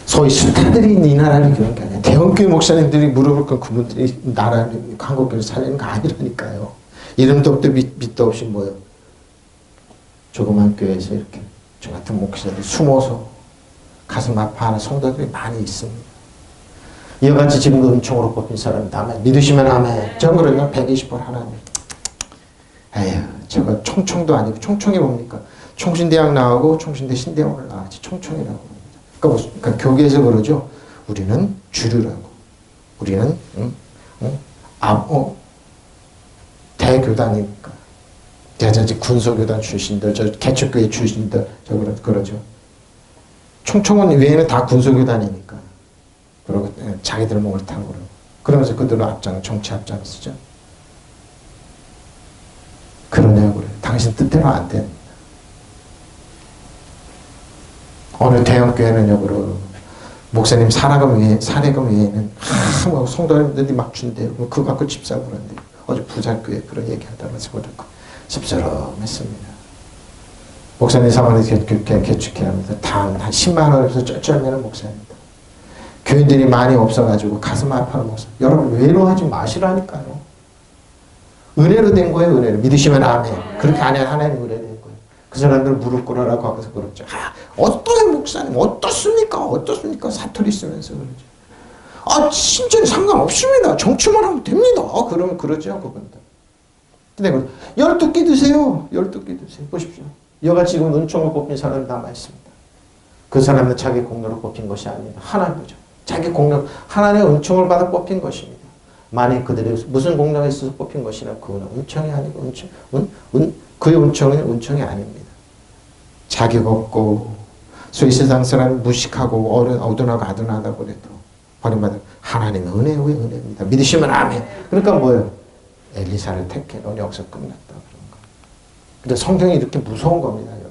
소위 스타들이 이 나라를 그런 게 아니야. 대형교회 목사님들이 무릎을 꿇고 그분들이 나라를 한국교회를 살리는 거 아니라니까요. 이름도 없고 밑도 없이 뭐예요? 조그만 교회에서 이렇게 저 같은 목사들이 숨어서 가슴 아파하는 성도들이 많이 있습니다. 이와 같이 지금 은총으로 뽑힌 사람이 아멘. 믿으시면 아멘. 전 그러면 120번 하나님. 에휴, 저거 총총도 아니고, 총총이 뭡니까? 총신대학 나오고 총신대 신대학을 나왔지 총총이라고 합니다. 그러니까 교계에서 그러죠. 우리는 주류라고. 우리는 대교단이니까. 대전지 군소교단 출신들, 저 개척교회 출신들, 저 그러죠. 총총은 외에는 다 군소교단이니까. 그러고 자기들 목을 타고 그러고. 그러면서 그들은 정치 앞장 쓰죠. 그러냐고 그래요. 당신 뜻대로 안 됩니다. 어느 대형교회는요, 그러고 목사님 사례금 외에는 뭐 성도님들이 막 준대요. 그거 갖고 집 사고 그런대요. 어제 부자교회 그런 얘기하다면서 그렇고 씁쓸했습니다. 목사님 사원에 개축해야 합니다. 단 10만 원에서 쩔쩔매는 목사입니다. 교인들이 많이 없어가지고 가슴 아파하는 목사. 여러분 외로워하지 마시라니까요. 은혜로 된 거예요. 은혜로. 믿으시면 아멘. 그렇게 안 해야 하나님 은혜 된 거예요. 그 사람들 무릎 꿇어라고 하고서 그러죠. 어떠해 목사님 어떻습니까? 어떻습니까? 사투리 쓰면서 그러죠. 진짜 상관없습니다. 정치만 하면 됩니다. 그러면 그러죠. 그분들. 근데 12끼 드세요. 12끼 드세요. 보십시오. 여가 지금 은총을 뽑힌 사람이 남아있습니다. 그 사람은 자기 공로로 뽑힌 것이 아닙니다. 하나님이죠. 자기 공로, 하나님의 은총을 받아 뽑힌 것입니다. 만약 그들이 무슨 공로가 있어서 뽑힌 것이나 그거는 은총이 아니고 그의 은총은 은총이 아닙니다. 자격 없고 소위 세상 사람 무식하고 어둔하고 아둔하다고 그래도 버림받은 하나님의 은혜의 은혜입니다. 믿으시면 아멘. 그러니까 뭐예요? 엘리사를 택해 놓은 역사 끝났다 그런 거. 근데 성경이 이렇게 무서운 겁니다, 여러분.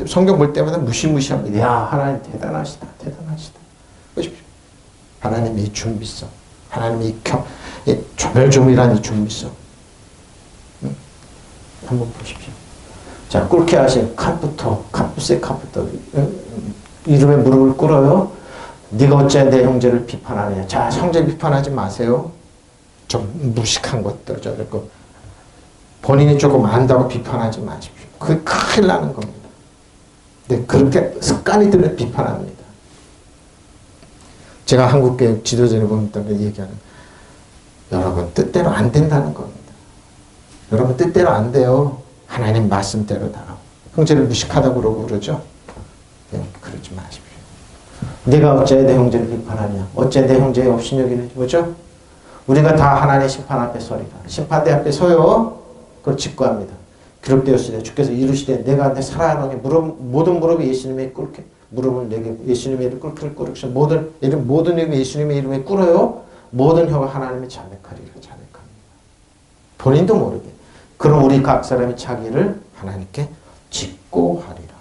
성경 볼 때마다 무시무시합니다. 야, 하나님 대단하시다, 대단하시다. 보십시오. 하나님의 이 준비성, 하나님의 이 조멸조밀한 이 준비성. 한번 보십시오. 자, 꿇게 하신 카프토, 이름에 무릎을 꿇어요. 네가 어째 내 형제를 비판하느냐. 자, 형제 비판하지 마세요. 좀 무식한 것들, 본인이 조금 안다고 비판하지 마십시오. 그게 큰일 나는 겁니다. 근데 그렇게 습관이 들면 비판합니다. 제가 한국교육 지도자를 보면 얘기하는 여러분 뜻대로 안 된다는 겁니다. 여러분 뜻대로 안 돼요. 하나님 말씀대로다. 형제를 무식하다고 그러고 그러죠. 그러지 마십시오. 네가 어째 내 형제를 비판하냐. 어째 내 형제의 업신여기는지 뭐죠? 우리가 다 하나님의 심판 앞에 서리라. 심판대 앞에 서요. 그걸 직구합니다. 기록되었으되 주께서 이루시되 내가 내 살아나니 모든 무릎이 예수님의 꿇게 무릎을 내게 예수님의 이름 꿇게 모든 이름이 예수님의 이름에 꿇어요. 모든 혀가 하나님의 자백하리라. 자백합니다. 본인도 모르게. 그럼 우리 각 사람이 자기를 하나님께 직고하리라.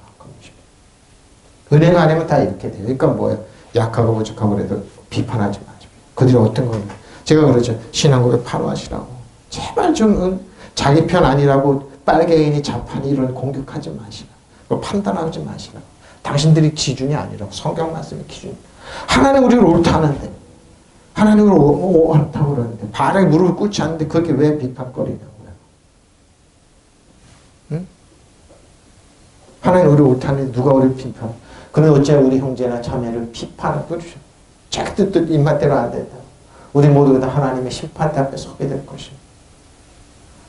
은혜가 아니면 다 이렇게 돼요. 그러니까 뭐예요? 약하고 부족하고 그래도 비판하지 마십시오. 그들이 어떤 겁니까? 제가 그러죠. 신앙고백 파로하시라고. 제발 좀 자기 편 아니라고 빨갱이니 좌판이 이런 공격하지 마시라. 판단하지 마시라. 당신들이 기준이 아니라고. 성경 말씀이 기준. 하나님 우리를 옳다는데. 하나님을 옳다고 그러는데. 바닥에 무릎을 꿇지 않는데 그게 왜 비판거리냐고요. 응? 하나님 우리를 옳다는데 누가 우리를 비판? 그는 어째 우리 형제나 자매를 비판을 그러죠. 자기 뜻 입맛대로 안 된다. 우리 모두가 다 하나님의 심판대 앞에 서게 될 것입니다.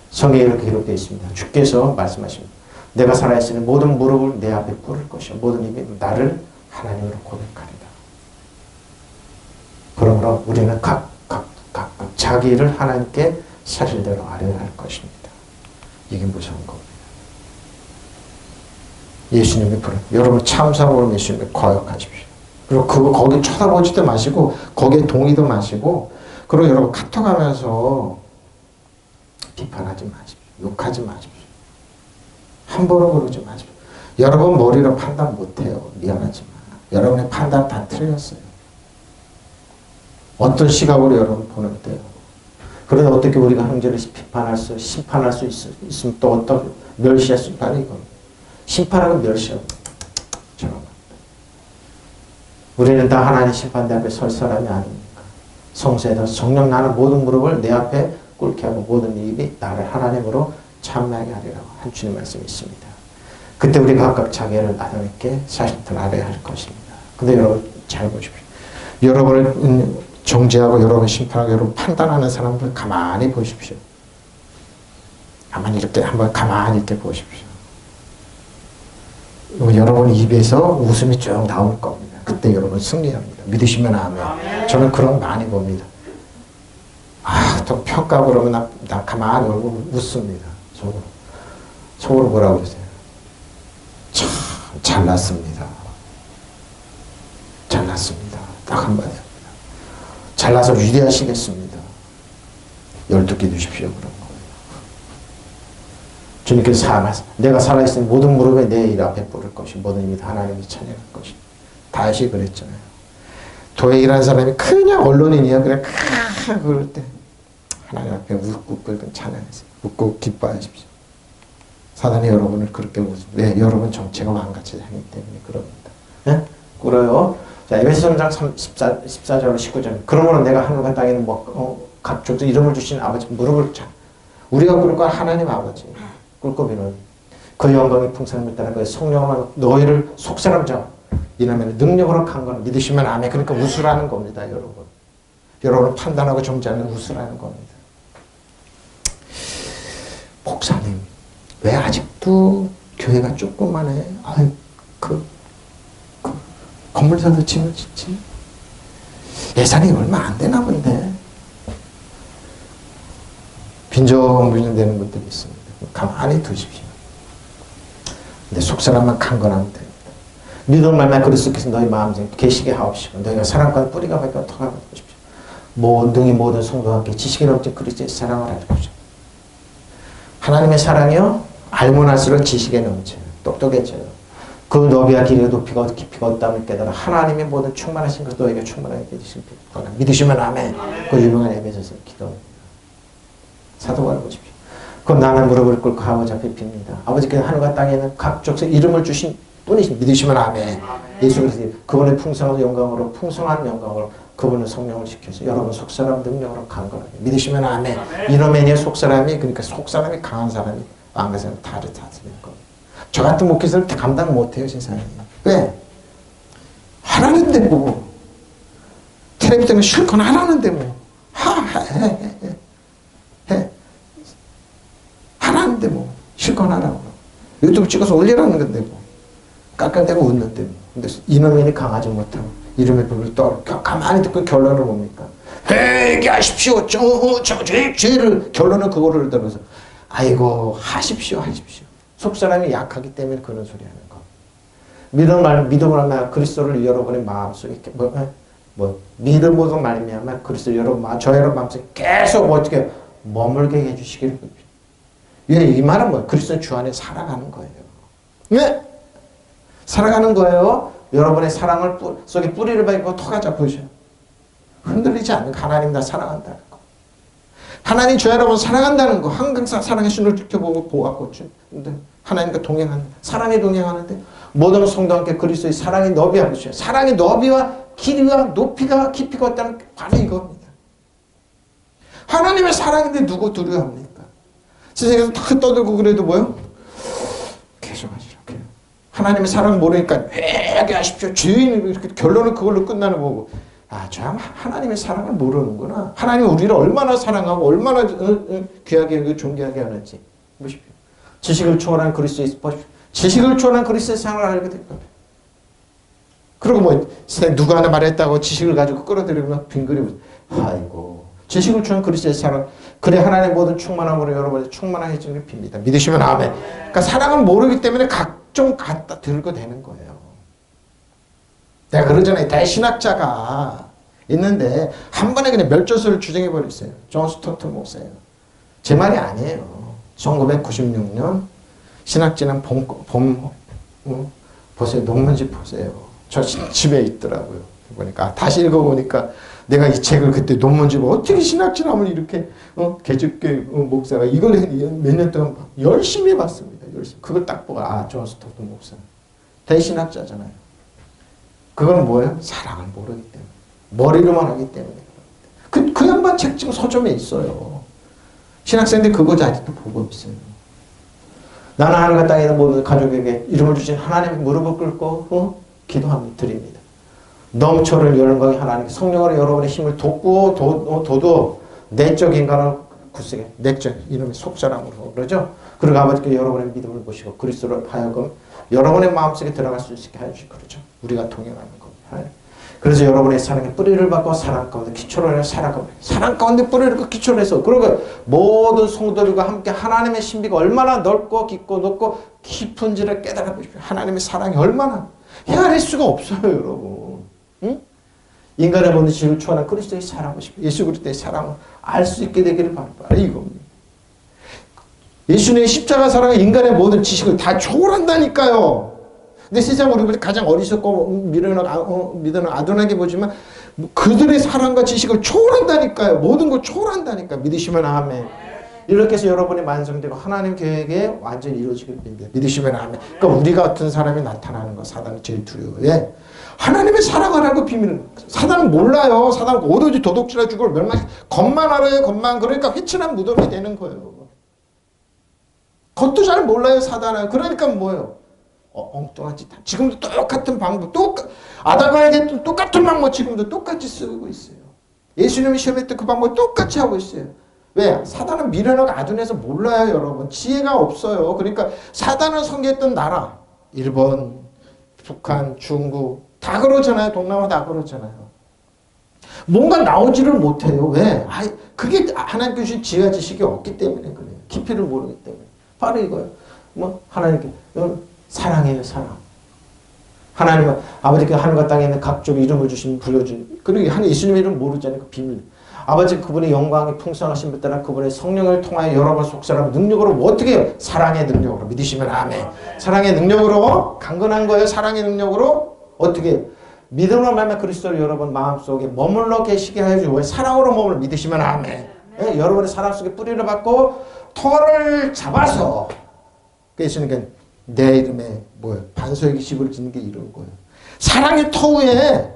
성경에 이렇게 기록되어 있습니다. 주께서 말씀하십니다. 내가 살아있으니 모든 무릎을 내 앞에 꿇을 것이요 모든 입이 나를 하나님으로 고백하리라. 그러므로 우리는 각 자기를 하나님께 사실대로 아뢰할 것입니다. 이게 무서운 겁니다. 예수님의 부름. 여러분 참사모로 예수님을 거역하십시오. 그리고 거기 쳐다보지도 마시고 거기에 동의도 마시고 그리고 여러분 카톡하면서 비판하지 마십시오. 욕하지 마십시오. 함부로 그러지 마십시오. 여러분 머리로 판단 못해요. 미안하지만 여러분의 판단 다 틀렸어요. 어떤 시각으로 여러분 보는데요. 그러다 어떻게 우리가 형제를 심판할 수 있으면 또 어떤 멸시할 수 있다 이겁니다. 심판하고 멸시합니다. 우리는 다 하나님 심판대 앞에 설 사람이 아닙니까? 성서에다 정녕 나는 모든 무릎을 내 앞에 꿇게 하고 모든 입이 나를 하나님으로 찬양하게 하리라고 한 주님 말씀이 있습니다. 그때 우리 각각 자기를 아담에게 40톤 알아야 할 것입니다. 근데 여러분 잘 보십시오. 여러분을 정죄하고 여러분 심판하고 여러분 판단하는 사람들 가만히 보십시오. 가만히 이렇게 한번 가만히 이렇게 보십시오. 여러분 입에서 웃음이 쭉 나올 겁니다. 그때 여러분 승리합니다. 믿으시면 아멘. 저는 그런 거 많이 봅니다. 또 평가 그러면 나 가만히 얼굴 웃습니다. 속으로 뭐라고 그러세요? 참 잘났습니다. 잘났습니다. 딱 한마디 합니다. 잘나서 위대하시겠습니다. 12개 주십시오. 그런 거예요. 주님께서 내가 살아있으니 모든 무릎에 내 일 앞에 뿌릴 것이 모든 힘이 하나님이 찬양할 것이 다시 그랬잖아요. 도액이라는 사람이 그냥 언론인이야. 그래 그럴 때 하나님 앞에 웃고 끓는 찬양하세요. 웃고 기뻐하십시오. 사단이 여러분을 그렇게 웃습니다. 왜? 여러분 정체가 망가지지 않기 때문에 그럽니다. 예? 꿇어요. 자, 에베소 3장 14절 19절. 그러므로 내가 하늘과 땅에는 각종 이름을 주신 아버지 무릎을 차. 우리가 꿇을 건 하나님 아버지. 꿇고 비는 그 영광의 풍성함을 따라 그 성령으로 너희를 속사람자 이라면 능력으로 강건을 믿으시면 아멘. 그러니까 웃으라는 겁니다, 여러분. 여러분을 판단하고 정죄하는 웃으라는 겁니다. 목사님, 왜 아직도 교회가 조금만 해? 건물사도 짐을 짓지? 예산이 얼마 안 되나 본데. 빈정부정되는 분들이 있습니다. 가만히 두십시오. 근데 속사람만 강건하면 됩니다. 믿음 말만 그리스도께서 너희 마음에 계시게 하옵시고 너희가 사랑과 뿌리가 밝고 터가 보십시오. 모든 성도와 함께 지식이 넘친 그리스도의 사랑을 알고 싶습니다. 하나님의 사랑이요 알면 할수록 지식에 넘쳐요. 똑똑해져요. 그 너비와 길이가 높이가 깊이가 없다을 깨달아 하나님의 모든 충만하신 것 너에게 충만하게 되시길 바랍니다. 믿으시면 아멘. 그 유명한 에베소서 기도입니다. 사도관을 보십시오. 그럼 나는 무릎을 꿇고 아버지 앞에 빕니다. 아버지께서 하늘과 땅에는 각종 이름을 주신 분이신 믿으시면 아멘. 예수 그리스도 그분의 풍성한 영광으로 그분은 성령을 시켜서 여러분 속사람 능력으로 강건하게 믿으시면 아멘. 이놈의 속사람이 그러니까 속사람이 강한 사람이 안 가서 다르다는 겁니다. 저 같은 목회자를 감당 못해요 세상에. 왜? 하라는데 뭐 텔레비전은 실컷 하라는데 뭐 해 하라는데 뭐 실컷 하라고 유튜브 찍어서 올리라는 건데 뭐 깔깔대고 웃는데 뭐. 근데 이놈이 강하지 못하고 이름의 불을 떠 가만히 듣고 결론을 뭡니까? 회개하십시오. 죄를 결론은 그거를 들어서 아이고 하십시오. 속사람이 약하기 때문에 그런 소리 하는 거. 믿음을 하면 그리스도를 여러분의 마음속에 믿음으로 말미암아 그리스도 여러분 저 여러분 마음속에 계속 어떻게 머물게 해주시기를 바랍니다. 이 말은 뭐예요? 그리스도 주 안에 살아가는 거예요. 네? 살아가는 거예요. 여러분의 사랑을 속에 뿌리를 박고 터가 잡으셔. 흔들리지 않는 거. 하나님 나 사랑한다는 거. 하나님 저 여러분 사랑한다는 거. 항상 사랑의 신을 지켜보고 보았고 근데 하나님과 동행하는 사랑에 동행하는데 모든 성도와 함께 그리스도의 사랑의 너비와 것이에요. 사랑의 너비와 길이와 높이가 깊이가 없다는 게 바로 이겁니다. 하나님의 사랑인데 누구 두려워합니까? 세상에서 다 떠들고 그래도 뭐요? 계속 하시라. 하나님의 사랑 모르니까 회개하십시오. 주인 이렇게 결론은 그걸로 끝나는 거고. 저 하나님의 사랑을 모르는구나. 하나님은 우리를 얼마나 사랑하고 얼마나 귀하게 존귀하게 하는지 보십시오. 지식을 초월한 그리스도의 보십시오. 지식을 초월한 그리스도의 사랑을 알게 될 겁니다. 그리고 누가 하나 말했다고 지식을 가지고 끌어들이고 빙그리고 아이고 지식을 초월한 그리스도의 사랑 그래 하나님의 모든 충만함으로 여러분의 충만한 해주를 빕니다. 믿으시면 아멘. 그러니까 사랑을 모르기 때문에 각종 갖다 들고 되는 거예요. 내가 그러잖아요. 대신학자가 있는데 한 번에 그냥 멸절설을 주장해버렸어요. 존 스토튼 목사예요. 제 말이 아니에요. 1996년 신학진흥 보세요. 논문집 보세요. 저 집에 있더라고요. 보니까 다시 읽어보니까 내가 이 책을 그때 논문집을 어떻게 신학진학을 이렇게 개척교회 목사가 이걸 몇 년 동안 열심히 봤습니다. 열심히. 그걸 딱 보고 존 스토튼 목사 대신학자잖아요. 그건 뭐예요? 사랑을 모르기 때문에 머리로만 하기 때문에 그 양반 책 지금 서점에 있어요. 신학생들 그거 아직도 보고 있어요. 나는 하늘과 땅에 있는 모든 가족에게 이름을 주신 하나님 무릎을 꿇고 기도합니다. 드립니다. 넘쳐를 영광의 하나님 성령으로 여러분의 힘을 돋구어 내적 인간을 굳세게 내적 이름의 속사람으로 그러죠. 그리고 아버지께 여러분의 믿음을 보시고 그리스도로 하여금 여러분의 마음속에 들어갈 수 있게 해주시고 그러죠. 우리가 동행하는 겁니다. 그래서 여러분의 사랑에 뿌리를 받고 사랑 가운데 기초를 해서 살아갑니다. 사랑 가운데 뿌리를 받고 기초를 해서 그리고 모든 성도들과 함께 하나님의 신비가 얼마나 넓고 깊고 높고 깊은지를 깨달아 보십시오. 하나님의 사랑이 얼마나 헤아릴 수가 없어요, 여러분. 응? 인간의 모든 지식을 초월한 그리스도의 사랑을 예수 그리스도의 사랑을 알 수 있게 되기를 바랍니다. 이겁니다. 예수님의 십자가 사랑은 인간의 모든 지식을 다 초월한다니까요. 근데 세상 우리보다 가장 어리석고 믿어는 아둔하게 보지만 그들의 사랑과 지식을 초월한다니까요. 모든 걸 초월한다니까. 믿으시면 아멘. 이렇게 해서 여러분이 완성되고 하나님 계획에 완전히 이루어지게 됩니다. 믿으시면 아멘. 그러니까 우리 같은 사람이 나타나는 거 사단이 제일 두려워해. 하나님의 사랑을 알고 비밀은 사단은 몰라요. 사단은 오로지 도둑질해 주고 겉만 알아요. 겉만. 그러니까 회칠한 무덤이 되는 거예요. 겉도 잘 몰라요. 사단은. 그러니까 뭐예요? 엉뚱한 짓. 지금도 똑같은 방법, 아담에게 똑같은 방법 지금도 똑같이 쓰고 있어요. 예수님이 시험했던 그 방법 똑같이 하고 있어요. 왜? 사단은 미련하고 아둔해서 몰라요, 여러분. 지혜가 없어요. 그러니까 사단을 섬겼던 나라, 일본, 북한, 중국 다 그러잖아요. 동남아 다 그러잖아요. 뭔가 나오지를 못해요. 왜? 그게 하나님께 주신 지혜와 지식이 없기 때문에 그래요. 깊이를 모르기 때문에. 바로 이거예요. 하나님께 사랑해요, 사랑. 하나님은 아버지께 하늘과 땅에 있는 각종 이름을 주신 불러준 그리고 예수님의 이름 모르잖아요. 그 비밀. 아버지 그분의 영광이 풍성하신 분 따라 그분의 성령을 통하여 여러분 속사람 능력으로 어떻게 해요? 사랑의 능력으로 믿으시면 아멘. 사랑의 능력으로 강건한 거예요. 사랑의 능력으로 어떻게 믿음으로 말하면 그리스도를 여러분 마음속에 머물러 계시게 하여 주고 사랑으로 머물러 믿으시면 아멘. 네? 여러분의 사랑 속에 뿌리를 받고 터를 잡아서 예수님께 내 이름에 반석의 집을 짓는 게 이런 거예요. 사랑의 터 위에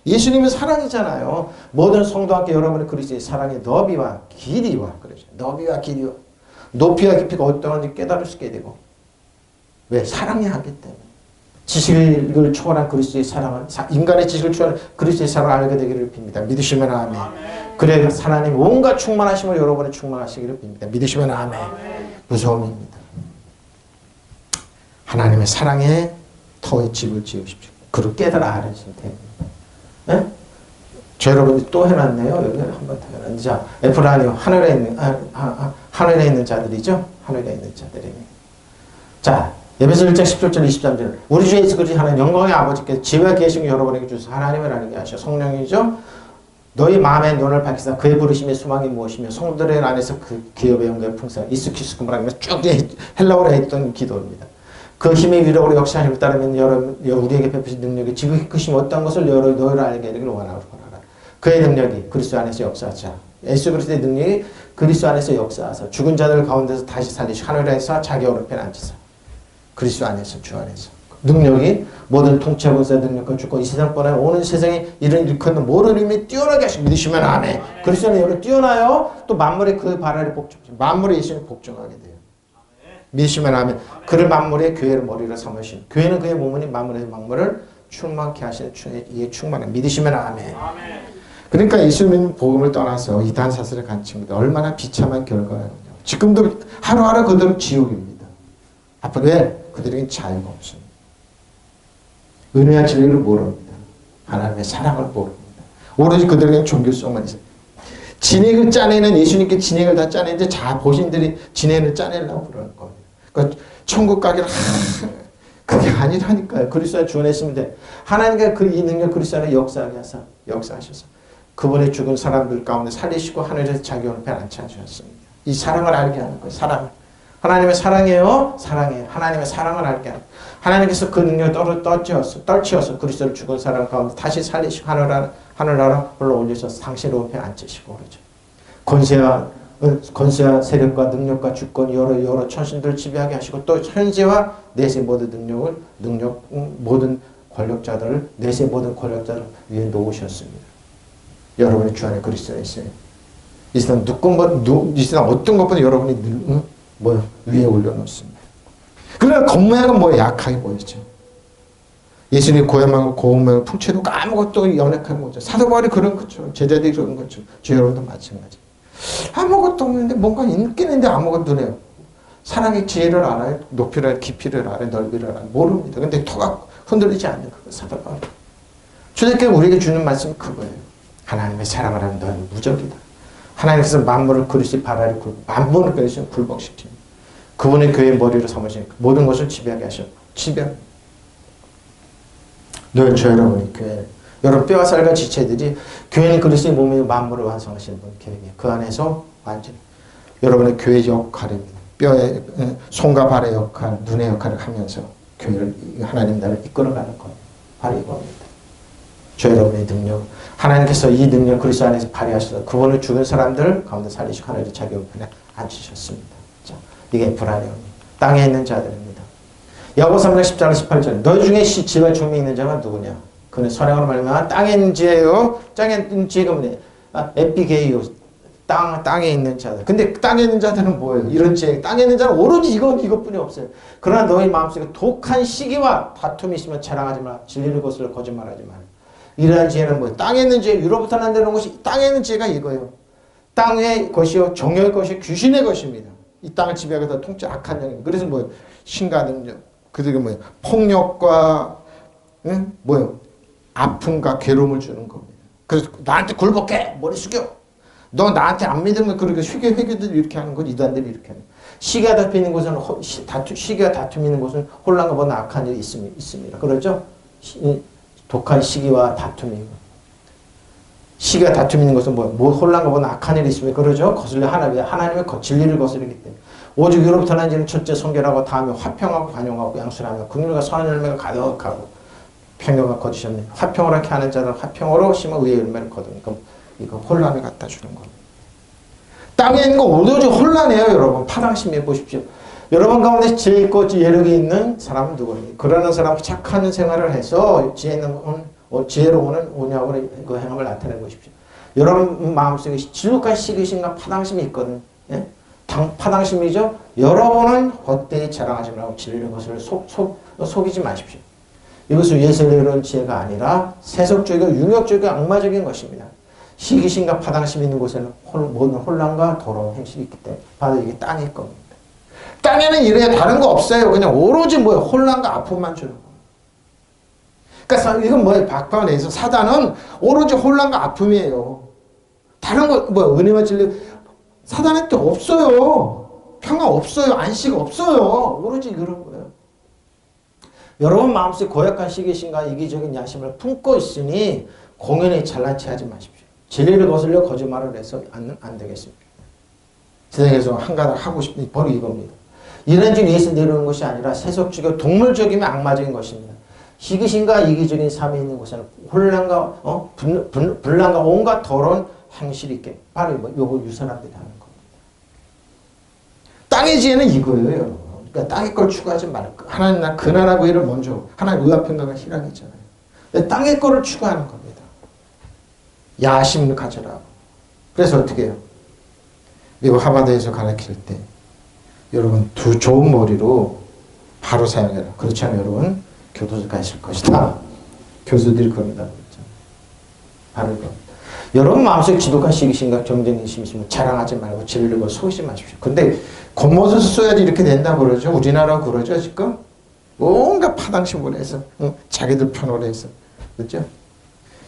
예수님은 사랑이잖아요. 모든 성도와 함께 여러분의 그리스도의 사랑의 너비와 길이와 그러죠. 너비와 길이와 높이와 깊이가 어떠한지 깨달을 수 있게 되고 왜? 사랑이 하기 때문에 지식을 초월한 그리스도의 사랑을 인간의 지식을 초월한 그리스도의 사랑을 알게 되기를 빕니다. 믿으시면 아멘. 그래 하나님 온갖 충만하심을 여러분이 충만하시기를 빕니다. 믿으시면 아멘. 무서움입니다. 하나님의 사랑의 터에 집을 지으십시오. 그걸 깨달아 알으시면 됩니다. 네? 저 여러분이 또 해놨네요. 여기 한 번 더 해놨는데 자, 에프라임 하늘에 있는 자들이죠. 하늘에 있는 자들이네요. 자, 에베소 1장 17절 23절 우리 주 예수 그리스도 하나님 영광의 아버지께서 지혜와 계시고 여러분에게 주셔서 하나님을 알게 하셔 성령이죠. 너희 마음의 눈을 밝히사 그의 부르심의 수망이 무엇이며 성도들 안에서 그 기업의 영광의 풍성 이스키스쿠라는 쭉 헬라어로 했던 기도입니다. 그 힘의 위력으로 역사하심을 따르면 우리에게 베푸신 능력이 지극히 크심 어떤 것을 너희를 알게 되기를 원하노라. 그의 능력이 그리스도 안에서 역사하자. 예수 그리스도의 능력이 그리스도 안에서 역사하사 죽은 자들 가운데서 다시 살리시고 하늘에서 자기 오른편에 앉으사. 그리스도 안에서 주 안에서. 능력이 모든 통치 권세 능력과 주권 이 세상뿐 아니라 오는 세상에 이런 일컫는 모든 힘이 뛰어나게 하시고 믿으시면 아멘. 그리스도는 여러분 뛰어나요. 또 만물의 그 발아래 복종. 만물의 예수님 복종하게 돼요. 믿으시면 아멘. 그를 만물의 교회를 머리로 삼으신 교회는 그의 몸이니 만물을 충만케 하시는 이에 충만한 믿으시면 아멘. 그러니까 예수님 복음을 떠나서 이단 사슬에 간 친구들 얼마나 비참한 결과예요. 지금도 하루하루 그들은 지옥입니다. 앞으로 왜? 그들에겐 자유가 없습니다. 은혜와 진리를 모릅니다. 하나님의 사랑을 모릅니다. 오로지 그들에겐 종교성만 있어요. 진액을 짜내는 예수님께 진액을 다 짜내는데 보신들이 진액을 짜내려고 그러는 거예요. 그러니까 천국 가기를 그게 아니라니까요. 그리스도 안에 주원했으면 돼. 하나님께 이 능력 그리스도 안에 역사하셔서 그분의 죽은 사람들 가운데 살리시고 하늘에서 자기 오른편에 앉혀주셨습니다. 이 사랑을 알게 하는 거예요. 사랑을. 하나님의 사랑이에요. 사랑이에요. 하나님의 사랑을 알게 하는 거예요. 하나님께서 그 능력을 떨치어서 그리스도를 죽은 사람 가운데 다시 살리시고 하늘나라 올려서 당신의 오른편에 앉히시고 그러죠. 권세와 세력과 능력과 주권 여러 천신들을 지배하게 하시고 또 현재와 내세 모든 모든 권력자들을 내세 모든 권력자를 위에 놓으셨습니다. 여러분의 주 안에 그리스도가 있어요. 이 세상 어떤 것보다 여러분이 위에 올려놓습니다. 그러나 겉모양은 뭐 약하게 보였죠. 예수님의 고음의 풍채도 아무것도 연약한 거죠. 사도 바울이 그런 것처럼 제자들이 그런 것처럼 저 여러분도 마찬가지. 아무것도 없는데 뭔가 있겠는데 아무것도 눈에 없고 사랑의 지혜를 알아요. 높이를 알아요. 깊이를 알아요. 넓이를 알아요. 모릅니다. 근데 토가 흔들리지 않는 그거 사도 바울. 주님께 우리에게 주는 말씀은 그거예요. 하나님의 사랑을 하는 너는 무적이다. 하나님께서 만물을 그릇이 발아래 굴고 만물을 그릇이 굴복시키니 그분의 교회의 머리로 삼으시니까 모든 것을 지배하게 하셨고 지배합니다. 저 여러분이 교회 여러분 뼈와 살과 지체들이 교회는 그리스도의 몸이 만물을 완성하시는 분 교회예요. 그 안에서 완전히 여러분의 교회 역할입니다. 뼈의 손과 발의 역할, 눈의 역할을 하면서 교회를 하나님 나라를 이끌어가는 것 바로 이겁니다. 저 여러분의 능력 하나님께서 이 능력 그리스도 안에서 발휘하셔서 그분을 죽은 사람들 가운데 살리시고 하나님의 자기 우편에 앉히셨습니다. 자, 이게 불안해옵니다. 땅에 있는 자들입니다. 야고보서 3장 10절 18절 너희 중에 지혜와 총명이 있는 자가 누구냐? 그는 선행으로 말미암아 땅에 있는 지혜요. 땅에 있는 지혜가 뭐냐? 에피게이오 땅에 있는 자들. 근데 땅에 있는 자들은 뭐예요? 이런 지혜. 땅에 있는 자는 오로지 이것뿐이 없어요. 그러나 너희 마음속에 독한 시기와 다툼이 있으면 자랑하지 마라. 진리를 거슬러 거짓말하지 마라. 이러한 지혜는 뭐예요? 땅에 있는 지혜, 위로부터 난다는 것이 땅에 있는 지혜가 이거예요. 땅의 것이요, 정욕의 것이 귀신의 것입니다. 이 땅을 지배하고 통치 악한 영입니다. 그래서 뭐예요? 신과 능력, 그들이 뭐예요? 폭력과 뭐예요? 아픔과 괴로움을 주는 겁니다. 그래서 나한테 굴복해, 머리 숙여. 너 나한테 안 믿으면 그렇게 회개들이 이렇게 하는 건 이단들이 이렇게 하는. 시기가 다투는 곳은 시기가 다툼이 있는 곳은 혼란과 보다 악한 일이 있습니다. 그렇죠? 독한 시기와 다툼이고 시기가 다툼이 있는 것은 뭐 혼란과 보다 악한 일이 있으면 그러죠. 거슬려 하나님의 진리를 거스르기 때문에 오직 위로부터 난 지는 첫째 성결하고 다음에 화평하고 관용하고 양순하며 긍휼과 선한 열매가 가득하고 평경과 거두셨네. 화평으로 이렇게 하는 자는 화평으로 심어 의의 열매를 거두니까 이거 혼란을 갖다 주는 겁니다. 땅에 있는 거 오로지 혼란이에요. 여러분 파랑심해 보십시오. 여러분 가운데 지혜 있고 예력이 있는 사람은 누구예요? 그러는 사람은 착한 생활을 해서 지혜로 오는 온유하고 그 행함을 나타내 보십시오. 여러분 마음속에 지독한 시기심과 파당심이 있거든요. 예? 파당심이죠. 여러분은 헛되이 자랑하지 말고 진리의 것을 속이지 마십시오. 이것은 예수의 이런 지혜가 아니라 세속적이고 융욕적이고 악마적인 것입니다. 시기심과 파당심이 있는 곳에는 모든 혼란과 더러운 행실이 있기 때문에 바로 이게 땅일 겁니다. 땅에는 이래야 다른 거 없어요. 그냥 오로지 뭐예요? 혼란과 아픔만 주는 거예요. 그러니까 이건 뭐예요? 박방에 대해서 사단은 오로지 혼란과 아픔이에요. 다른 거 뭐예요? 은혜와 진리 사단한테 없어요. 평화 없어요. 안식 없어요. 오로지 그런 거예요. 여러분 마음속에 고약한 시기심과 이기적인 야심을 품고 있으니 공연히 잘난 체 하지 마십시오. 진리를 거슬려 거짓말을 해서 안 되겠습니다. 세상에서 한 가닥 하고 싶은 바로 이겁니다. 이런 줄 위해서 내려오는 것이 아니라 세속적이고 동물적이며 악마적인 것입니다. 시기심과 이기적인 삶이 있는 곳에는 혼란과 분란과 온갖 더러운 행실이 있게 바로 요거 유선한테 하는 겁니다. 땅의 지혜는 이거예요, 여러분. 그러니까 땅의 걸 추구하지 말고 하나님 나 그 나라 그 일을 먼저 하나님 의합평강과 희락이 있잖아요. 근데 땅의 거를 추구하는 겁니다. 야심을 가져라. 그래서 어떻게 해요? 미국 하버드에서 가르칠 때 여러분 두 좋은 머리로 바로 사용해라. 그렇지 않으면 여러분 교도소 가실 것이다. 교수들이 그럽니다. 바로 이거. 여러분 마음속에 지독한 시기심과 경쟁심이 있으면 자랑하지 말고 진리를 속이지 마십시오. 근데 겉모습 써야지 이렇게 된다고 그러죠. 우리나라 그러죠 지금. 뭔가 파당심으로 해서 자기들 편으로 해서 그렇죠.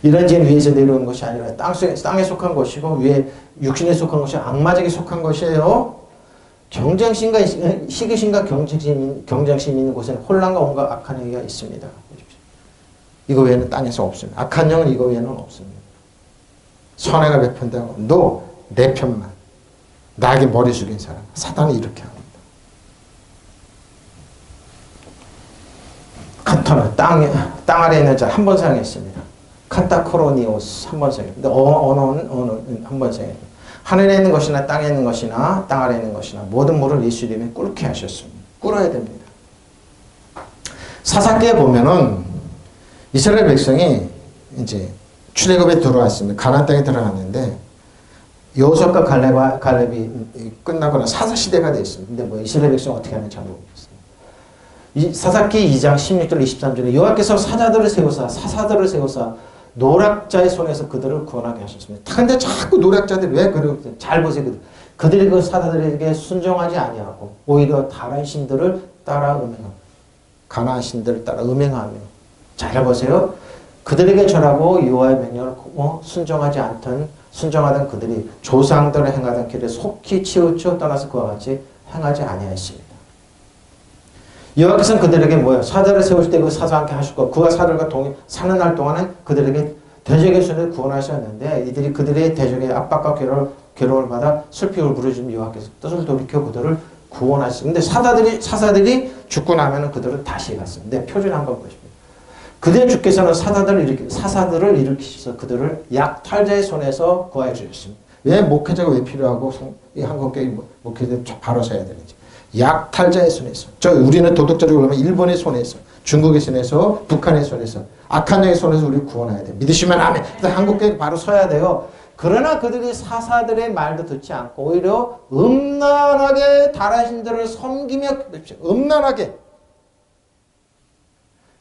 이런 지혜는 위에서 내려온 것이 아니라 땅에 속한 것이고 위에 육신에 속한 것이 악마적에 속한 것이에요. 경쟁심과 시기심과 경쟁심이 있는 곳에는 혼란과 온갖 악한 행위가 있습니다. 이거 외에는 땅에서 없습니다. 악한 영은 이거 외에는 없습니다. 선행을 베푼다고 너 내 편만 나에게 머리 숙인 사람 사단이 이렇게 합니다. 카토나 땅 아래에 있는 자 한 번 사용했습니다. 카타코로니오스 한 번 사용했습니다. 언어는 한 번 사용했습니다. 하늘에 있는 것이나 땅에 있는 것이나 땅 아래에 있는 것이나 모든 물을 예수님이 꿇게 하셨습니다. 꿇어야 됩니다. 사사기에 보면은 이스라엘 백성이 이제 출애굽에 들어왔습니다. 가나안 땅에 들어갔는데 여호수아과 갈렙이 끝나거나 사사 시대가 되어 있습니다. 근데 뭐 이스라엘 백성 어떻게 하는지 잘 모르겠어요. 사사기 2장 16절 23절에 여호와께서 사사들을 세우사 노략자의 손에서 그들을 구원하게 하셨습니다. 근데 자꾸 노략자들이 왜 그러고 잘 보세요. 그들이 그 사사들에게 순종하지 아니하고 오히려 다른 신들을 따라 음행하고 가나안 신들을 따라 음행하며 잘 보세요. 그들에게 절하고 여호와의 명령을 순종하던 그들이 조상들을 행하던 길에 속히 치우쳐 떠나서 그와 같이 행하지 아니하였습니다. 여호와께서는 그들에게 뭐예요? 사자를 세우실 때 그 사자와 함께 하셨고 그가 사들과 사는 날 동안은 그들에게 대적의 손에 구원하셨는데 이들이 그들의 대적의 압박과 괴로움을 받아 슬피 울부짖으며 여호와께서 뜻을 돌이켜 그들을 구원하셨습니다. 근데 사사들이 죽고 나면은 그들은 다시 갔습니다. 표준 한번 보십시오. 그들의 주께서는 사사들을 일으키셔서 그들을 약탈자의 손에서 구하여 주셨습니다. 왜 목회자가 왜 필요하고 이 한국교회 목회자 바로 서야 되는지. 약탈자의 손에서. 우리는 도덕적으로 보면 일본의 손에서, 중국의 손에서, 북한의 손에서, 악한 영의 손에서 우리 구원해야 돼. 믿으시면 아멘. 그래서 한국교회 바로 서야 돼요. 그러나 그들이 사사들의 말도 듣지 않고 오히려 음란하게 다른 신들을 섬기며 음란하게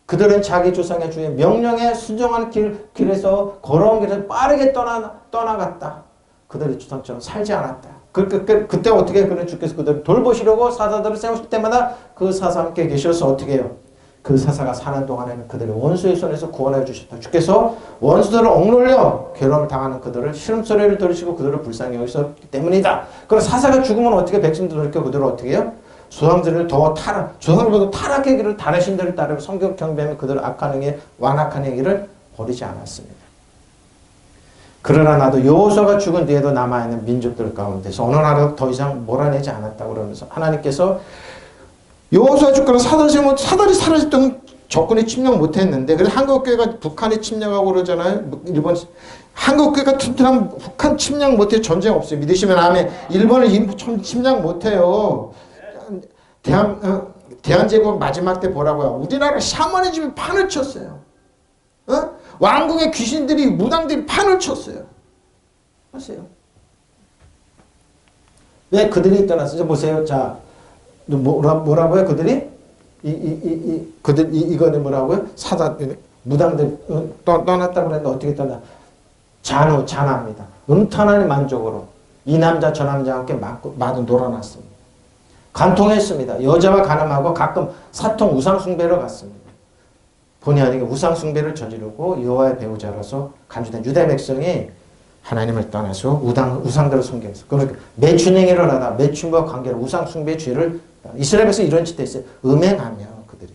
그들은 자기 조상의 주의 명령에 순종하는 길에서 걸어온 길에서 빠르게 떠나갔다. 그들의 주상처럼 살지 않았다. 그때 어떻게 그는 주께서 그들을 돌보시려고 사사들을 세우실 때마다 그 사사와 함께 계셔서 어떻게 해요? 그 사사가 사는 동안에는 그들의 원수의 손에서 구원해 주셨다. 주께서 원수들을 억눌려 괴로움을 당하는 그들을 시름소리를 들으시고 그들을 불쌍히 여기셨기 때문이다. 그럼 사사가 죽으면 어떻게 백성들을 돌이켜 그들을 어떻게 해요? 조상들보다 타락의 길을 다른 신들을 따르며 성경 경배하며 그들을 완악한 행위를 버리지 않았습니다. 그러나 나도 여호수아가 죽은 뒤에도 남아있는 민족들 가운데서 어느 나라도 더 이상 몰아내지 않았다고 그러면서 하나님께서 여호수아 죽고는 사다리 사라졌던 적군이 침략 못했는데 그래서 한국교회가 북한에 침략하고 그러잖아요. 일본 한국교회가 튼튼한 북한 침략 못해 전쟁 없어요. 믿으시면 아멘. 일본을 침략 못해요. 대한제국 마지막 때 보라고요. 우리나라 샤머니즘이 판을 쳤어요. 왕궁의 귀신들이 무당들이 판을 쳤어요. 아세요? 왜 그들이 떠났어요? 보세요. 자, 뭐라고요? 그들이 이거는 뭐라고요? 무당들 떠났다고 그랬는데 어떻게 떠나? 잔화입니다. 음탄한 만족으로 이 남자 저 남자와 함께 마구 놀아놨습니다. 간통했습니다. 여자와 간음하고 가끔 사통 우상숭배로 갔습니다. 본의 아니게 우상숭배를 저지르고 여호와의 배우자로서 간주된 유대 백성이 하나님을 떠나서 우상들을 섬기면서 그러니까 매춘행위를 하다 매춘과 관계로 우상숭배의 죄를 이스라엘 백성이 이런 짓도 했어요. 음행하며 그들이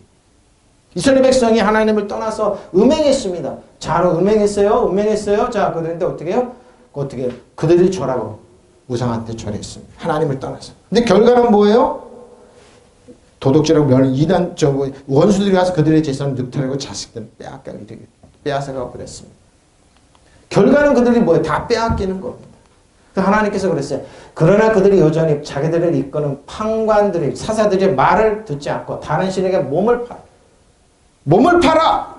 이스라엘 백성이 하나님을 떠나서 음행했습니다. 자로 음행했어요. 자 그런데 어떻게 해요? 그들이 절하고 우상한테 절했습니다. 하나님을 떠나서. 근데 결과는 뭐예요? 도둑질하고 원수들이 가서 그들의 재산을 늑탈하고 자식들을 빼앗아가고 그랬습니다. 결과는 그들이 뭐예요? 다 빼앗기는 겁니다. 하나님께서 그랬어요. 그러나 그들이 여전히 자기들을 이끄는 판관들이 사사들의 말을 듣지 않고 다른 신에게 몸을 팔아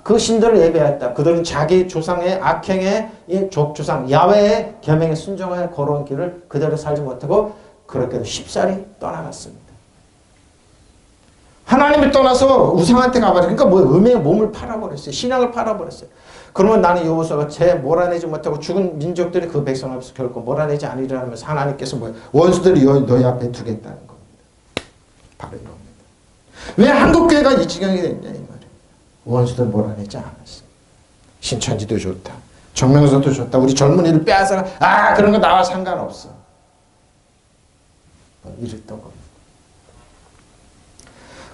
그 신들을 예배했다. 그들은 자기 조상의 악행에 족조상 야훼의 계명에 순종하여 걸어온 길을 그대로 살지 못하고 그렇게도 쉽사리 떠나갔습니다. 하나님을 떠나서 우상한테 가버리니까 음행에 몸을 팔아버렸어요. 신앙을 팔아버렸어요. 그러면 나는 여호수아가 몰아내지 못하고 죽은 민족들이 그 백성 앞에서 결코 몰아내지 않으리라 하면서 하나님께서 원수들이 너희 앞에 두겠다는 겁니다. 바로 이겁니다. 왜 한국교회가 이 지경이 됐냐 이 말이에요. 원수들 몰아내지 않았어요. 신천지도 좋다. 정명서도 좋다. 우리 젊은이를 빼앗아가 그런 거 나와 상관없어. 이랬던 겁니다.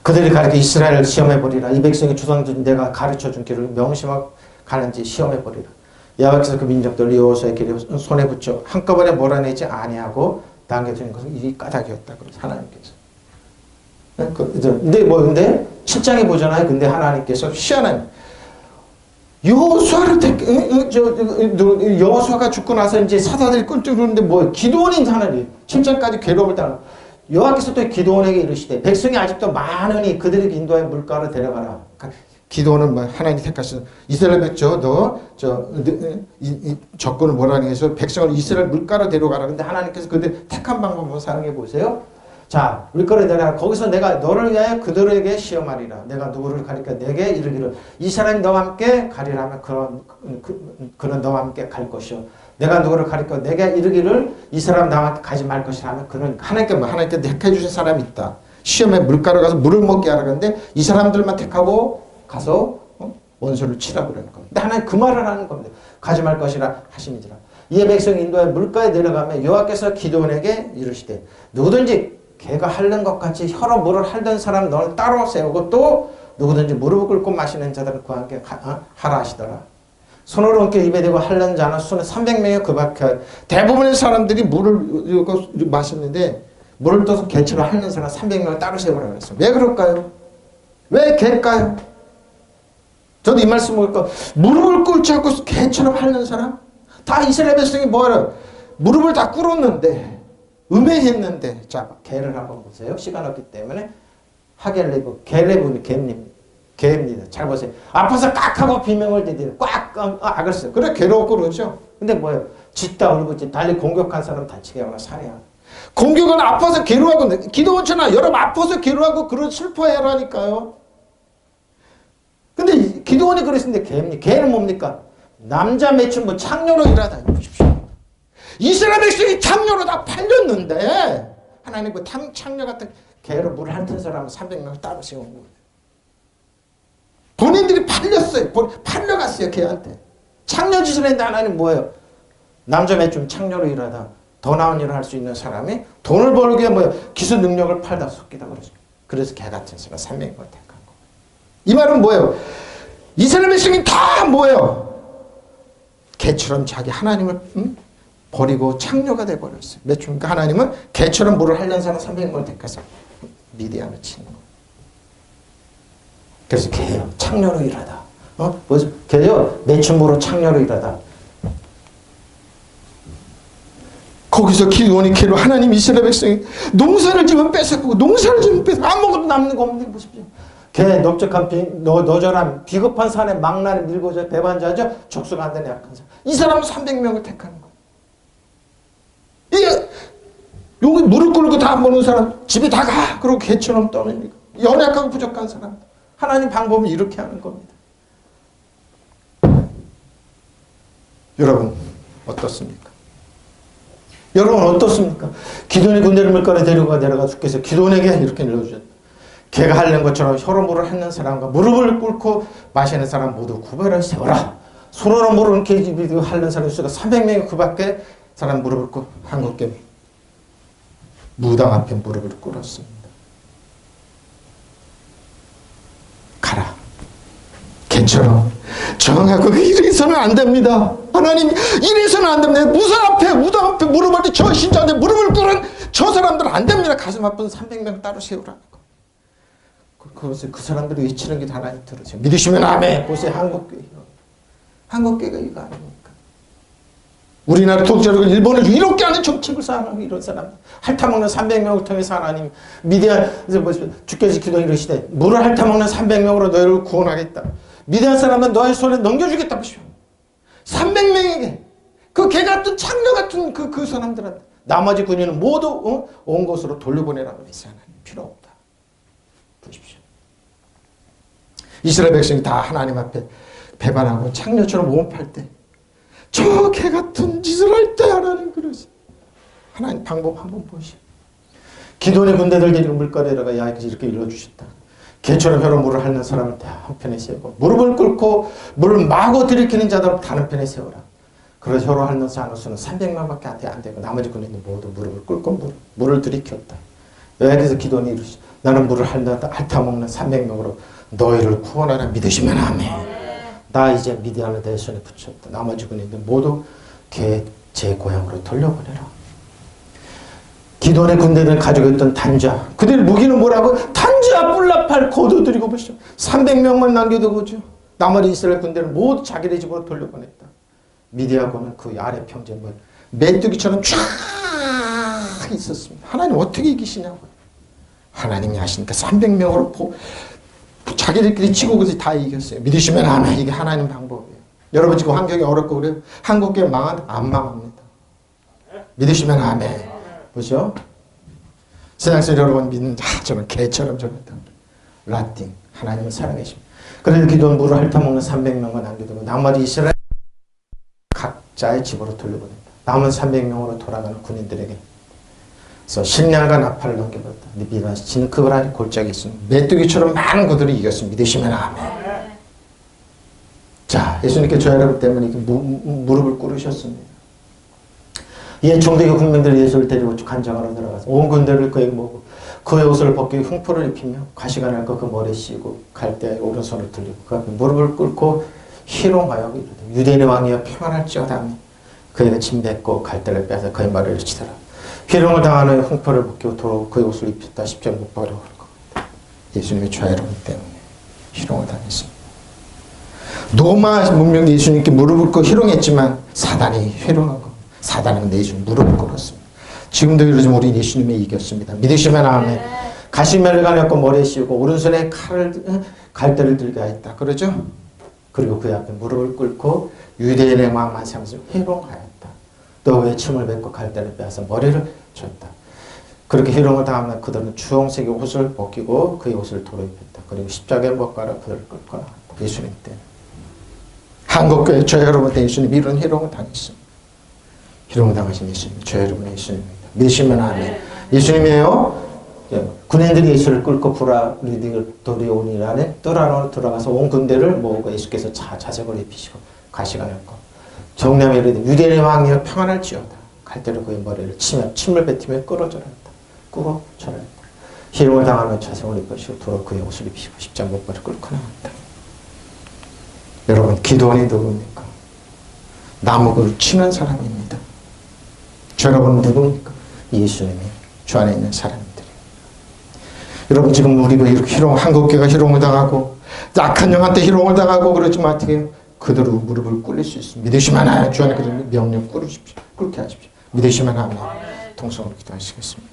그들이 가르쳐 이스라엘을 시험해버리라. 이 백성의 조상들 내가 가르쳐준 길을 명심하고 가는지 시험해버리라. 여호와께서 그 민족들을 여호수아의 길에 손에 붙여 한꺼번에 몰아내지 아니하고 당겨주는 것은 이 까닭이었다. 그래서 하나님께서. 근데 7장에 보잖아요. 근데 하나님께서 희한한 여호수아가 죽고 나서 이제 사사들이 꿀뚝 그러는데 기드온이 하나님 7장까지 괴로움을 당하고 여호와께서 또 기드온에게 이르시되 백성이 아직도 많으니 그들에게 인도하여 물가로 데려가라. 기드온은 하나님이 택하신 이스라엘 백성 적군을 몰아내기 위해서 백성을 이스라엘 물가로 데려가라. 근데 하나님께서 그들 택한 방법을 사용해 보세요. 자, 물거리 내라. 거기서 내가 너를 위하여 그들에게 시험하리라. 내가 누구를 가리켜 내게 이르기를 이 사람이 너와 함께 가리라면 그는 너와 함께 갈 것이요. 내가 누구를 가리켜 내게 이르기를 이 사람 나와 함께 가지 말 것이라면 그는 하나님께 택해 주신 사람이 있다. 시험에 물가로 가서 물을 먹게 하라 그러는데 이 사람들만 택하고 가서 원수를 치라고 그러는 겁니다. 근데 하나님 그 말을 하는 겁니다. 가지 말 것이라 하심이니라. 이에 백성이 인도하여 물가에 내려가며 여호와께서 기드온에게 이르시되 누구든지 개가 핥는 것 같이 혀로 물을 핥던 사람 너를 따로 세우고 또 누구든지 무릎을 꿇고 마시는 자들을 그와 함께 하라 하시더라. 손으로 얹겨 입에 대고 핥는 자는 수는 300명에 그 밖에 대부분의 사람들이 물을 마셨는데 물을 떠서 개처럼 핥는 사람 300명을 따로 세우라고 했어요. 왜 그럴까요? 왜 개일까요? 저도 이 말씀을 보니까 무릎을 꿇지 않고 개처럼 핥는 사람? 다 이스라엘 백성이 뭐라 무릎을 다 꿇었는데 음행했는데 자 개를 한번 보세요. 시간 없기 때문에 하겔레브 겔레브는 개입니다. 잘 보세요. 아파서 깍하고 비명을 대대요. 꽉 악을 써요. 그래 괴롭고 그러죠. 근데 뭐예요? 짖다 울고 달리 공격한 사람 다치게 하거나 살해하고 공격은 아파서 괴로워하고 기도원처럼 여러분 아파서 괴로워하고 그런 슬퍼해라니까요. 근데 기도원이 그랬는데 개는 뭡니까? 남자 매춘 뭐 창녀로 일하다 보십시오. 이스라엘 백성이 창녀로 다 팔렸는데 하나님 그 창녀 같은 개로 물 핥은 사람은 300명을 따로 세운 거예요. 본인들이 팔렸어요. 팔려갔어요 개한테. 창녀 짓을 했는데 하나님 뭐예요? 남자 매춘 창녀로 일하다 더 나은 일을 할 수 있는 사람이 돈을 벌기 위해 뭐예요? 기술 능력을 팔다 속이다 그러죠. 그래서 개 같은 사람 300명을 택한 거예요. 이 말은 뭐예요? 이스라엘 백성이 다 뭐예요? 개처럼 자기 하나님을 버리고 창녀가 돼버렸어요. 그러니까 하나님은 개처럼 물을 핥는 사람 300명을 택해서 미디안을 치는 거예요. 그래서 개요. 창녀로 일하다. 개요. 매춘부로 창녀로 일하다. 거기서 기드온이 개로 하나님 이스라엘 백성이 농사를 지면 뺏었고 농사를 지면 뺏어 아무것도 남는 거 없는 거 보십시오. 개 넓적한 너절한 비겁한 산에 망나니 밀고자 배반자죠. 적수가 안 되는 약한 사람. 이 사람은 300명을 택하는 거예요. 이게 여기 무릎 꿇고 다 보는 사람 집에 다 가. 그러고 개처럼 떠는 연약하고 부족한 사람. 하나님 방법은 이렇게 하는 겁니다. 여러분 어떻습니까? 여러분 어떻습니까? 기도원이 군대를 물가에 내려가 주께서 기도원에게 이렇게 일러주셨다. 개가 핥는 것처럼 혀로 물을 핥는 사람과 무릎을 꿇고 마시는 사람 모두 구별을 세워라. 손으로 물을 핥는 사람 수가 300명이 그 밖에 사람 무릎을 꿇고 한국계 무당 앞에 무릎을 꿇었습니다. 가라. 개처럼 정하고 이래서는 안 됩니다. 하나님 이래서는 안 됩니다. 무당 앞에 무릎을 저 신자한테 무릎을 꿇은 저 사람들은 안 됩니다. 가슴 아픈 300명 따로 세우라는 거. 그것을 그 사람들이 외치는 게 하나님 들으세요. 믿으시면 아멘. 보세요. 한국교회가 이거 아닙니까? 우리나라 독재자고 일본을 이렇게 하는 정책을 사랑하고 이런 사람 핥아먹는 300명을 통해서 하나님 미디안 주께서 기도해 이르시되 물을 핥아먹는 300명으로 너희를 구원하겠다. 미디안 사람은 너의 손에 넘겨주겠다 보시오. 300명에게 그 개 같은 창녀 같은 그 사람들한테 나머지 군인은 모두 온 곳으로 돌려보내라고 했어요. 하나님 필요 없다. 보십시오. 이스라엘 백성이 다 하나님 앞에 배반하고 창녀처럼 몸 팔 때 저 개 같은 짓을 할 때 하나님 그러지. 하나님 방법 한번 보시오. 기도원의 군대들 데리고 물가에다가 야훼께서 이렇게 일러주셨다. 개처럼 혀로 물을 핥는 사람을 다 한편에 세우고 무릎을 꿇고 물을 마구 들이키는 자들을 다른 편에 세우라. 그래서 혀로 핥는 사람 수는 300명밖에 안 되고 나머지 군인들 모두 무릎을 꿇고 물을 들이켰다. 여호와께서 기도원이 이르시되 나는 물을 핥아먹는 300명으로 너희를 구원하라. 믿으시면 아멘. 나 이제 미디안을 내 손에 붙였다. 나머지 군인들 모두 제 고향으로 돌려보내라. 기도원의 군대들 가지고 있던 단자, 그들 무기는 뭐라고? 단자, 뿔나팔, 거두들이고 보시죠. 300명만 남겨두고죠. 나머지 이스라엘 군대를 모두 자기네 집으로 돌려보냈다. 미디아고는 그 아래 평지에 메뚜기처럼 쫙 있었습니다. 하나님 어떻게 이기시냐고요. 하나님이 하시니까 300명으로 자기들끼리 치고 그래서 다 이겼어요. 믿으시면 아멘. 이게 하나님 방법이에요. 여러분 지금 환경이 어렵고 그래요. 한국교회 안 망합니다. 믿으시면 아멘. 보죠? 세상에서 여러분 믿는 저는 개처럼 저랬다. 라틴 하나님은 살아계십니다. 그래서 기도는 물을 핥아먹는 300명은 남겨두고 나머지 이스라엘 각자의 집으로 돌려보낸다. 남은 300명으로 돌아가는 군인들에게 그래서 식량과 나팔을 넘겨버렸다. 미라 진크브라의 골짜기 있습니다. 메뚜기처럼 많은 그들이 이겼습니다. 믿으시면 아멘. 자, 예수님께 저 여러분 때문에 무릎을 꿇으셨습니다. 예, 종대교 국민들이 예수를 데리고 간장하러 들어가서 온 군대를 그에게 모으고 그의 옷을 벗기고 흉포를 입히며 가시가 날 것 그 머리에 씌우고 갈대에 오른손을 들리고 그 앞에 무릎을 꿇고 희롱하여 이르되 유대인의 왕이여 평안할지어다 하며 그에게 침 뱉고 갈대를 빼서 그의 머리를 치더라. 희롱을 당하는 흉포를 벗기고 도로 그의 옷을 입혔다. 십자가 못 박으려고 할 것 같다. 예수님의 좌여로움 때문에 희롱을 당했습니다. 로마 문명 예수님께 무릎을 꿇고 희롱했지만 사단이 희롱하고 사단은 예수님 무릎을 꿇었습니다. 지금도 이러지만 우리 예수님이 이겼습니다. 믿으시면 아멘. 가시멜을 가렸고 머리에 씌우고 오른손에 갈대를 들게 하였다. 그러죠? 그리고 그 앞에 무릎을 꿇고 유대인의 왕 만상에서 희롱하였다. 또 왜 침을 뱉고 갈대를 빼앗아 머리를 쳤다. 그렇게 희롱을 당하면 그들은 주홍색의 옷을 벗기고 그의 옷을 도로 입혔다. 그리고 십자가에 못 갈아 그들을 끌고 나갔다. 예수님 때 한국교회 저 여러분 때 예수님 이런 희롱을 당했습니다. 희롱을 당하신 예수님, 저 여러분의 예수님입니다. 믿으시면 아멘. 예수님이에요. 군인들이 예수를 끌고 도리온이라는 뜰 안으로 들어가서 온 군대를 모으고 예수께서 자색을 입히시고 가시가 났고 정남이 이르되 유대인의 왕이여 평안할지어다. 갈대로 그의 머리를 치며 침을 뱉으며 끌어절었다. 끌어절었다. 희롱을 당하며 자색을 입히시고 도로 그의 옷을 입히시고 십자가 못 박아 끌고 나갔다. 여러분 기도원이 누굽니까? 나무를 치는 사람입니다. 저 여러분 누굽니까? 예수님이 주 안에 있는 사람들이에요. 여러분 지금 우리가 이렇게 한국교회가 희롱을 당하고 악한 영한테 희롱을 당하고 그러지만 어떻게 해요? 그대로 무릎을 꿇릴 수 있습니다. 믿으시면 하나님 주 안에 그들 명령 꿇으십시오. 그렇게 하십시오. 믿으시면 하나님 통성으로 기도하시겠습니다.